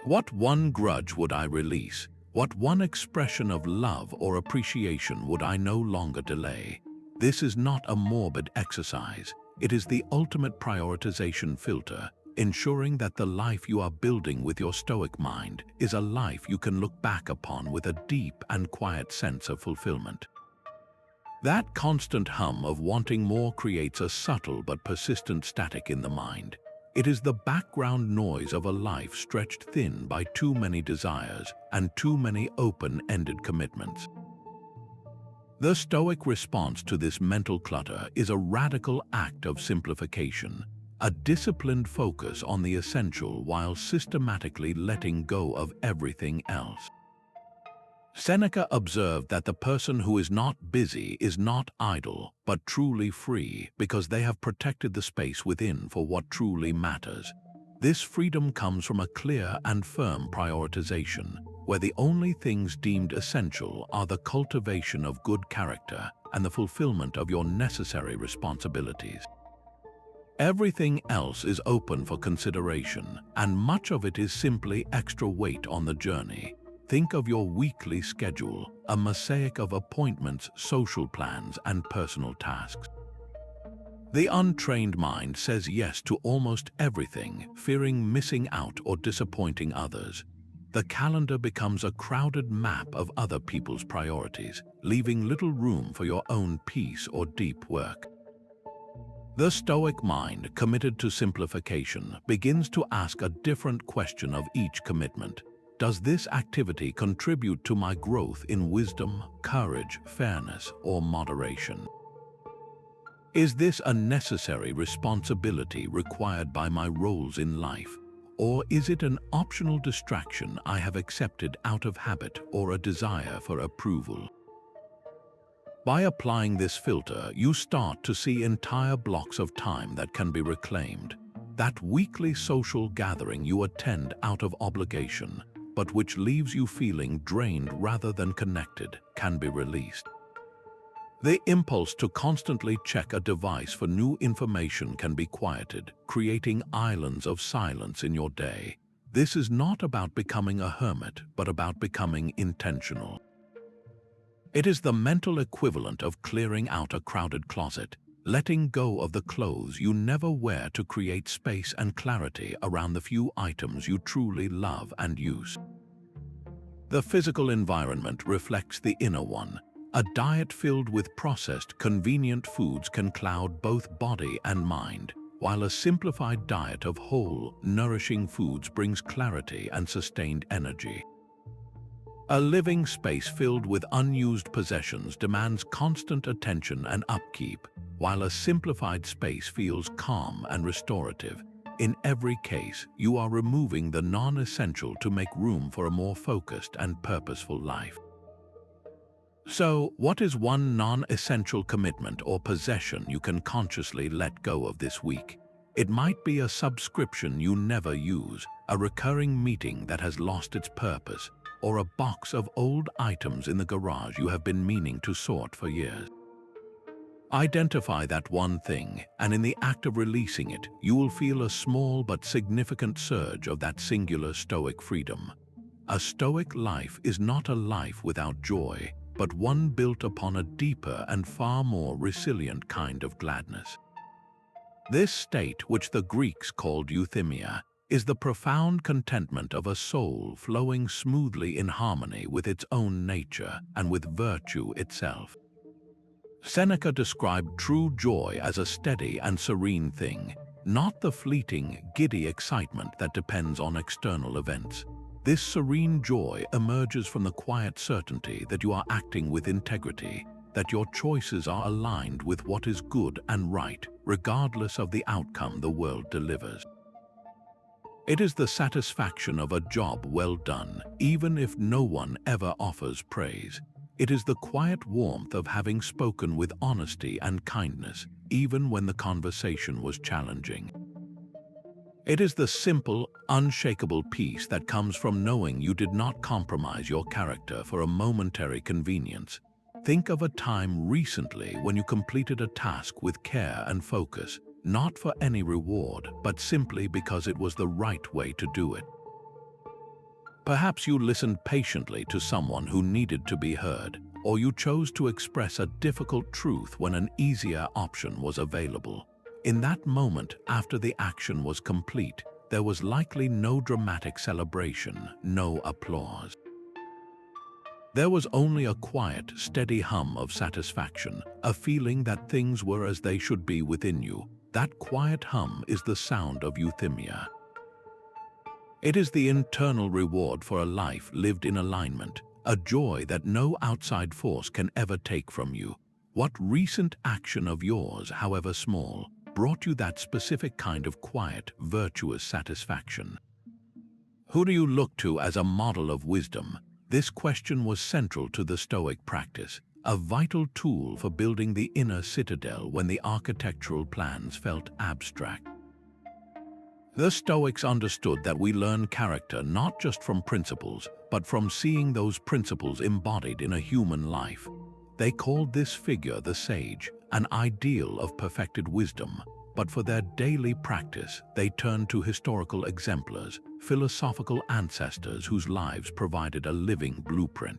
What one grudge would I release? What one expression of love or appreciation would I no longer delay? This is not a morbid exercise. It is the ultimate prioritization filter, ensuring that the life you are building with your Stoic mind is a life you can look back upon with a deep and quiet sense of fulfillment. That constant hum of wanting more creates a subtle but persistent static in the mind. It is the background noise of a life stretched thin by too many desires and too many open-ended commitments. The Stoic response to this mental clutter is a radical act of simplification, a disciplined focus on the essential while systematically letting go of everything else. Seneca observed that the person who is not busy is not idle, but truly free, because they have protected the space within for what truly matters. This freedom comes from a clear and firm prioritization, where the only things deemed essential are the cultivation of good character, and the fulfillment of your necessary responsibilities. Everything else is open for consideration, and much of it is simply extra weight on the journey. Think of your weekly schedule, a mosaic of appointments, social plans, and personal tasks. The untrained mind says yes to almost everything, fearing missing out or disappointing others. The calendar becomes a crowded map of other people's priorities, leaving little room for your own peace or deep work. The Stoic mind, committed to simplification, begins to ask a different question of each commitment. Does this activity contribute to my growth in wisdom, courage, fairness, or moderation? Is this a necessary responsibility required by my roles in life, or is it an optional distraction I have accepted out of habit or a desire for approval? By applying this filter, you start to see entire blocks of time that can be reclaimed. That weekly social gathering you attend out of obligation, but which leaves you feeling drained rather than connected, can be released. The impulse to constantly check a device for new information can be quieted, creating islands of silence in your day. This is not about becoming a hermit, but about becoming intentional. It is the mental equivalent of clearing out a crowded closet, letting go of the clothes you never wear to create space and clarity around the few items you truly love and use. The physical environment reflects the inner one. A diet filled with processed, convenient foods can cloud both body and mind, while a simplified diet of whole, nourishing foods brings clarity and sustained energy. A living space filled with unused possessions demands constant attention and upkeep, while a simplified space feels calm and restorative. In every case, you are removing the non-essential to make room for a more focused and purposeful life. So, what is one non-essential commitment or possession you can consciously let go of this week? It might be a subscription you never use, a recurring meeting that has lost its purpose, or a box of old items in the garage you have been meaning to sort for years. Identify that one thing, and in the act of releasing it, you will feel a small but significant surge of that singular Stoic freedom. A Stoic life is not a life without joy, but one built upon a deeper and far more resilient kind of gladness. This state, which the Greeks called Euthymia, is the profound contentment of a soul flowing smoothly in harmony with its own nature and with virtue itself. Seneca described true joy as a steady and serene thing, not the fleeting, giddy excitement that depends on external events. This serene joy emerges from the quiet certainty that you are acting with integrity, that your choices are aligned with what is good and right, regardless of the outcome the world delivers. It is the satisfaction of a job well done, even if no one ever offers praise. It is the quiet warmth of having spoken with honesty and kindness, even when the conversation was challenging. It is the simple, unshakable peace that comes from knowing you did not compromise your character for a momentary convenience. Think of a time recently when you completed a task with care and focus, not for any reward, but simply because it was the right way to do it. Perhaps you listened patiently to someone who needed to be heard, or you chose to express a difficult truth when an easier option was available. In that moment, after the action was complete, there was likely no dramatic celebration, no applause. There was only a quiet, steady hum of satisfaction, a feeling that things were as they should be within you. That quiet hum is the sound of Euthymia. It is the internal reward for a life lived in alignment, a joy that no outside force can ever take from you. What recent action of yours, however small, brought you that specific kind of quiet, virtuous satisfaction? Who do you look to as a model of wisdom? This question was central to the Stoic practice, a vital tool for building the inner citadel when the architectural plans felt abstract. The Stoics understood that we learn character not just from principles, but from seeing those principles embodied in a human life. They called this figure the sage, an ideal of perfected wisdom, but for their daily practice, they turned to historical exemplars, philosophical ancestors whose lives provided a living blueprint.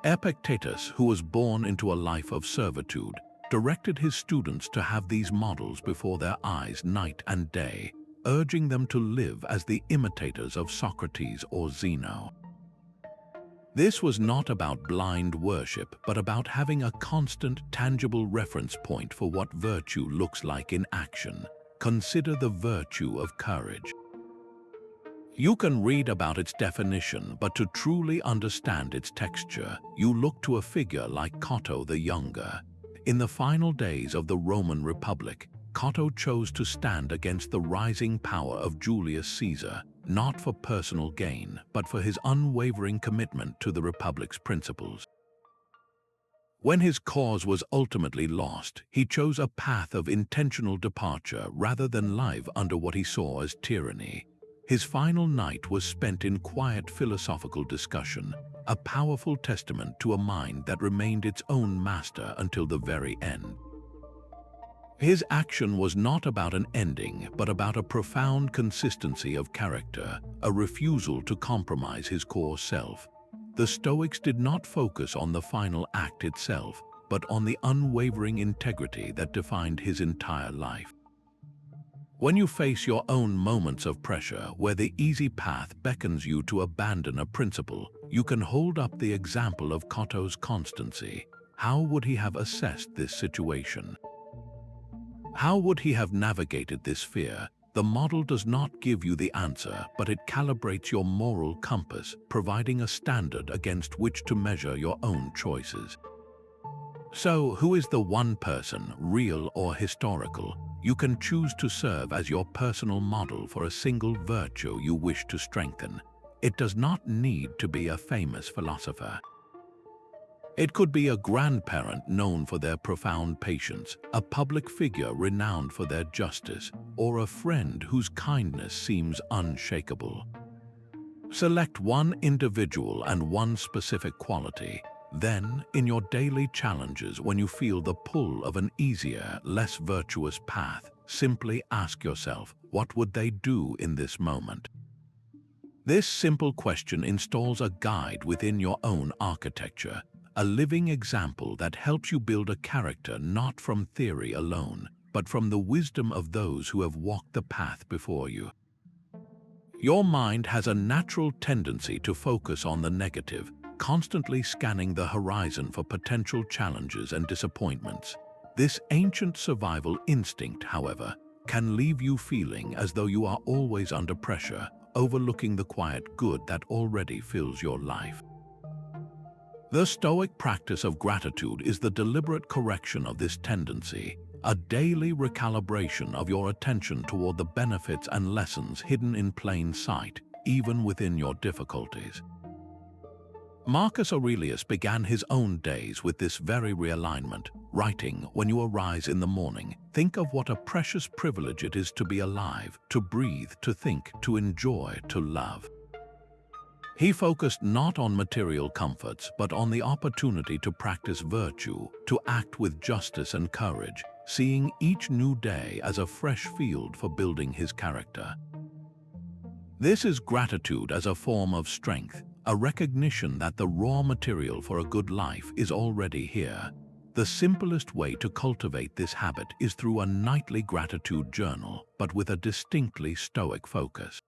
Epictetus, who was born into a life of servitude, directed his students to have these models before their eyes night and day, urging them to live as the imitators of Socrates or Zeno. This was not about blind worship, but about having a constant, tangible reference point for what virtue looks like in action. Consider the virtue of courage. You can read about its definition, but to truly understand its texture, you look to a figure like Cato the Younger. In the final days of the Roman Republic, Cato chose to stand against the rising power of Julius Caesar, not for personal gain, but for his unwavering commitment to the Republic's principles. When his cause was ultimately lost, he chose a path of intentional departure rather than live under what he saw as tyranny. His final night was spent in quiet philosophical discussion, a powerful testament to a mind that remained its own master until the very end. His action was not about an ending, but about a profound consistency of character, a refusal to compromise his core self. The Stoics did not focus on the final act itself, but on the unwavering integrity that defined his entire life. When you face your own moments of pressure, where the easy path beckons you to abandon a principle, you can hold up the example of Cato's constancy. How would he have assessed this situation? How would he have navigated this fear? The model does not give you the answer, but it calibrates your moral compass, providing a standard against which to measure your own choices. So, who is the one person, real or historical, you can choose to serve as your personal model for a single virtue you wish to strengthen? It does not need to be a famous philosopher. It could be a grandparent known for their profound patience, a public figure renowned for their justice, or a friend whose kindness seems unshakable. Select one individual and one specific quality. Then, in your daily challenges, when you feel the pull of an easier, less virtuous path, simply ask yourself, what would they do in this moment? This simple question installs a guide within your own architecture, a living example that helps you build a character not from theory alone, but from the wisdom of those who have walked the path before you. Your mind has a natural tendency to focus on the negative, constantly scanning the horizon for potential challenges and disappointments. This ancient survival instinct, however, can leave you feeling as though you are always under pressure, overlooking the quiet good that already fills your life. The Stoic practice of gratitude is the deliberate correction of this tendency, a daily recalibration of your attention toward the benefits and lessons hidden in plain sight, even within your difficulties. Marcus Aurelius began his own days with this very realignment, writing, "When you arise in the morning, think of what a precious privilege it is to be alive, to breathe, to think, to enjoy, to love." He focused not on material comforts, but on the opportunity to practice virtue, to act with justice and courage, seeing each new day as a fresh field for building his character. This is gratitude as a form of strength, a recognition that the raw material for a good life is already here. The simplest way to cultivate this habit is through a nightly gratitude journal, but with a distinctly Stoic focus.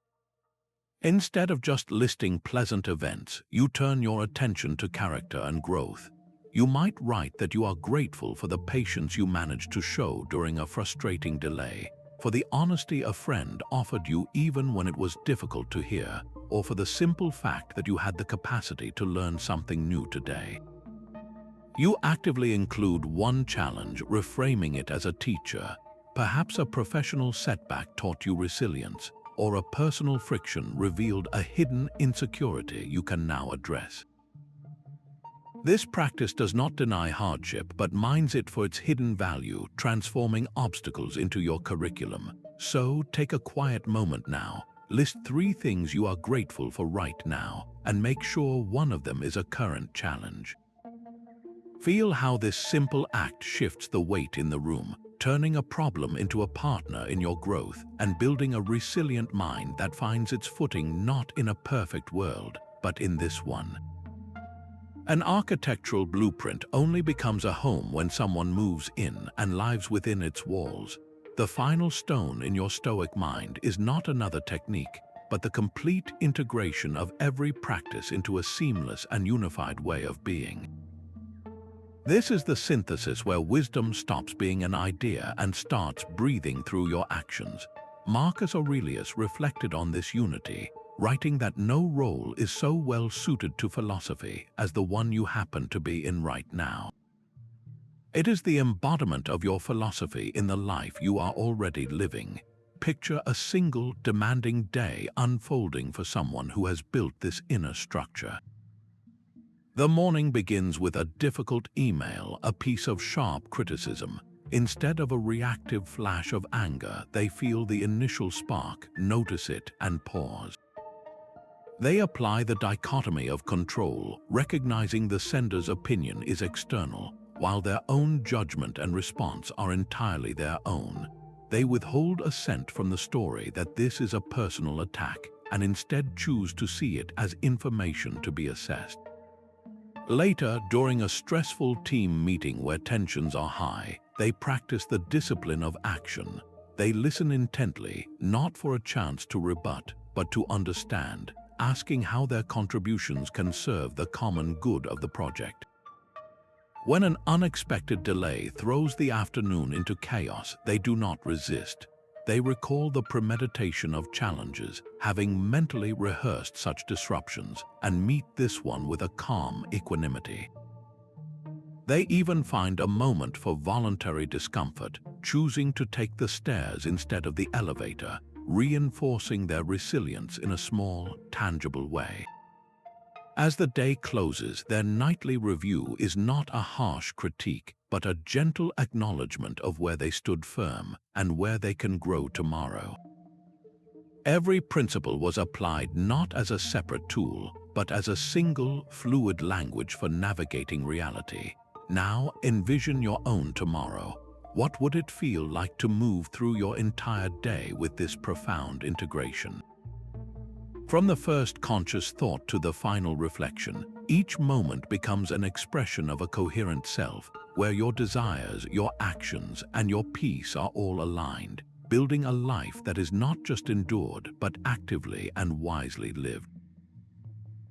Instead of just listing pleasant events, you turn your attention to character and growth. You might write that you are grateful for the patience you managed to show during a frustrating delay, for the honesty a friend offered you even when it was difficult to hear, or for the simple fact that you had the capacity to learn something new today. You actively include one challenge, reframing it as a teacher. Perhaps a professional setback taught you resilience, or a personal friction revealed a hidden insecurity you can now address. This practice does not deny hardship, but mines it for its hidden value, transforming obstacles into your curriculum. So, take a quiet moment now. List 3 things you are grateful for right now, and make sure one of them is a current challenge. Feel how this simple act shifts the weight in the room, turning a problem into a partner in your growth and building a resilient mind that finds its footing not in a perfect world, but in this one. An architectural blueprint only becomes a home when someone moves in and lives within its walls. The final stone in your Stoic mind is not another technique, but the complete integration of every practice into a seamless and unified way of being. This is the synthesis where wisdom stops being an idea and starts breathing through your actions. Marcus Aurelius reflected on this unity, writing that no role is so well suited to philosophy as the one you happen to be in right now. It is the embodiment of your philosophy in the life you are already living. Picture a single, demanding day unfolding for someone who has built this inner structure. The morning begins with a difficult email, a piece of sharp criticism. Instead of a reactive flash of anger, they feel the initial spark, notice it, and pause. They apply the dichotomy of control, recognizing the sender's opinion is external, while their own judgment and response are entirely their own. They withhold assent from the story that this is a personal attack, and instead choose to see it as information to be assessed. Later, during a stressful team meeting where tensions are high, they practice the discipline of action. They listen intently, not for a chance to rebut, but to understand, asking how their contributions can serve the common good of the project. When an unexpected delay throws the afternoon into chaos, they do not resist. They recall the premeditation of challenges, having mentally rehearsed such disruptions, and meet this one with a calm equanimity. They even find a moment for voluntary discomfort, choosing to take the stairs instead of the elevator, reinforcing their resilience in a small, tangible way. As the day closes, their nightly review is not a harsh critique, but a gentle acknowledgement of where they stood firm and where they can grow tomorrow. Every principle was applied not as a separate tool, but as a single, fluid language for navigating reality. Now envision your own tomorrow. What would it feel like to move through your entire day with this profound integration? From the first conscious thought to the final reflection, each moment becomes an expression of a coherent self, where your desires, your actions, and your peace are all aligned, building a life that is not just endured, but actively and wisely lived.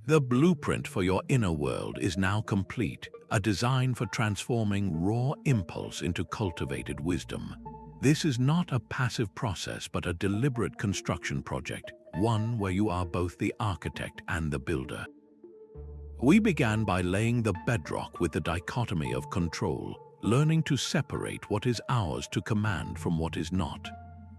The blueprint for your inner world is now complete, a design for transforming raw impulse into cultivated wisdom. This is not a passive process, but a deliberate construction project, one where you are both the architect and the builder. We began by laying the bedrock with the dichotomy of control, learning to separate what is ours to command from what is not.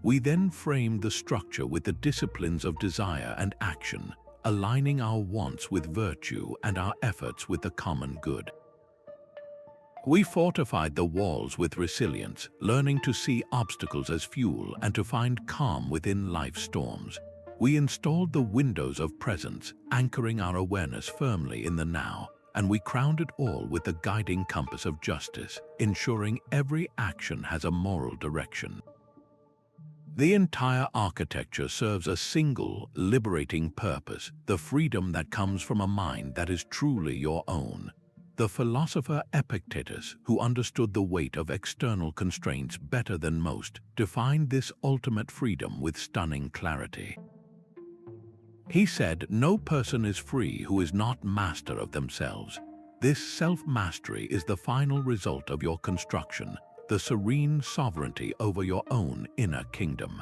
We then framed the structure with the disciplines of desire and action, aligning our wants with virtue and our efforts with the common good. We fortified the walls with resilience, learning to see obstacles as fuel and to find calm within life's storms. We installed the windows of presence, anchoring our awareness firmly in the now, and we crowned it all with the guiding compass of justice, ensuring every action has a moral direction. The entire architecture serves a single, liberating purpose, the freedom that comes from a mind that is truly your own. The philosopher Epictetus, who understood the weight of external constraints better than most, defined this ultimate freedom with stunning clarity. He said, "No person is free who is not master of themselves. This self-mastery is the final result of your construction, the serene sovereignty over your own inner kingdom."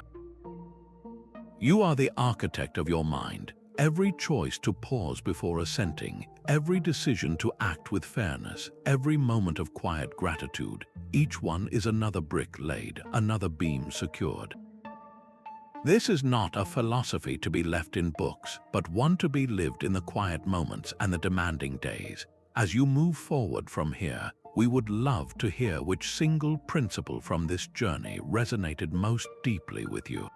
You are the architect of your mind. Every choice to pause before assenting, every decision to act with fairness, every moment of quiet gratitude, each one is another brick laid, another beam secured. This is not a philosophy to be left in books, but one to be lived in the quiet moments and the demanding days. As you move forward from here, we would love to hear which single principle from this journey resonated most deeply with you.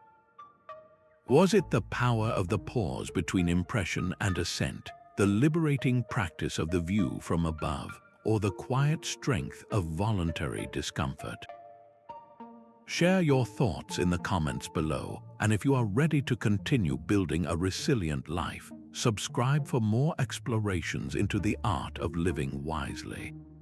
Was it the power of the pause between impression and assent, the liberating practice of the view from above, or the quiet strength of voluntary discomfort? Share your thoughts in the comments below, and if you are ready to continue building a resilient life, subscribe for more explorations into the art of living wisely.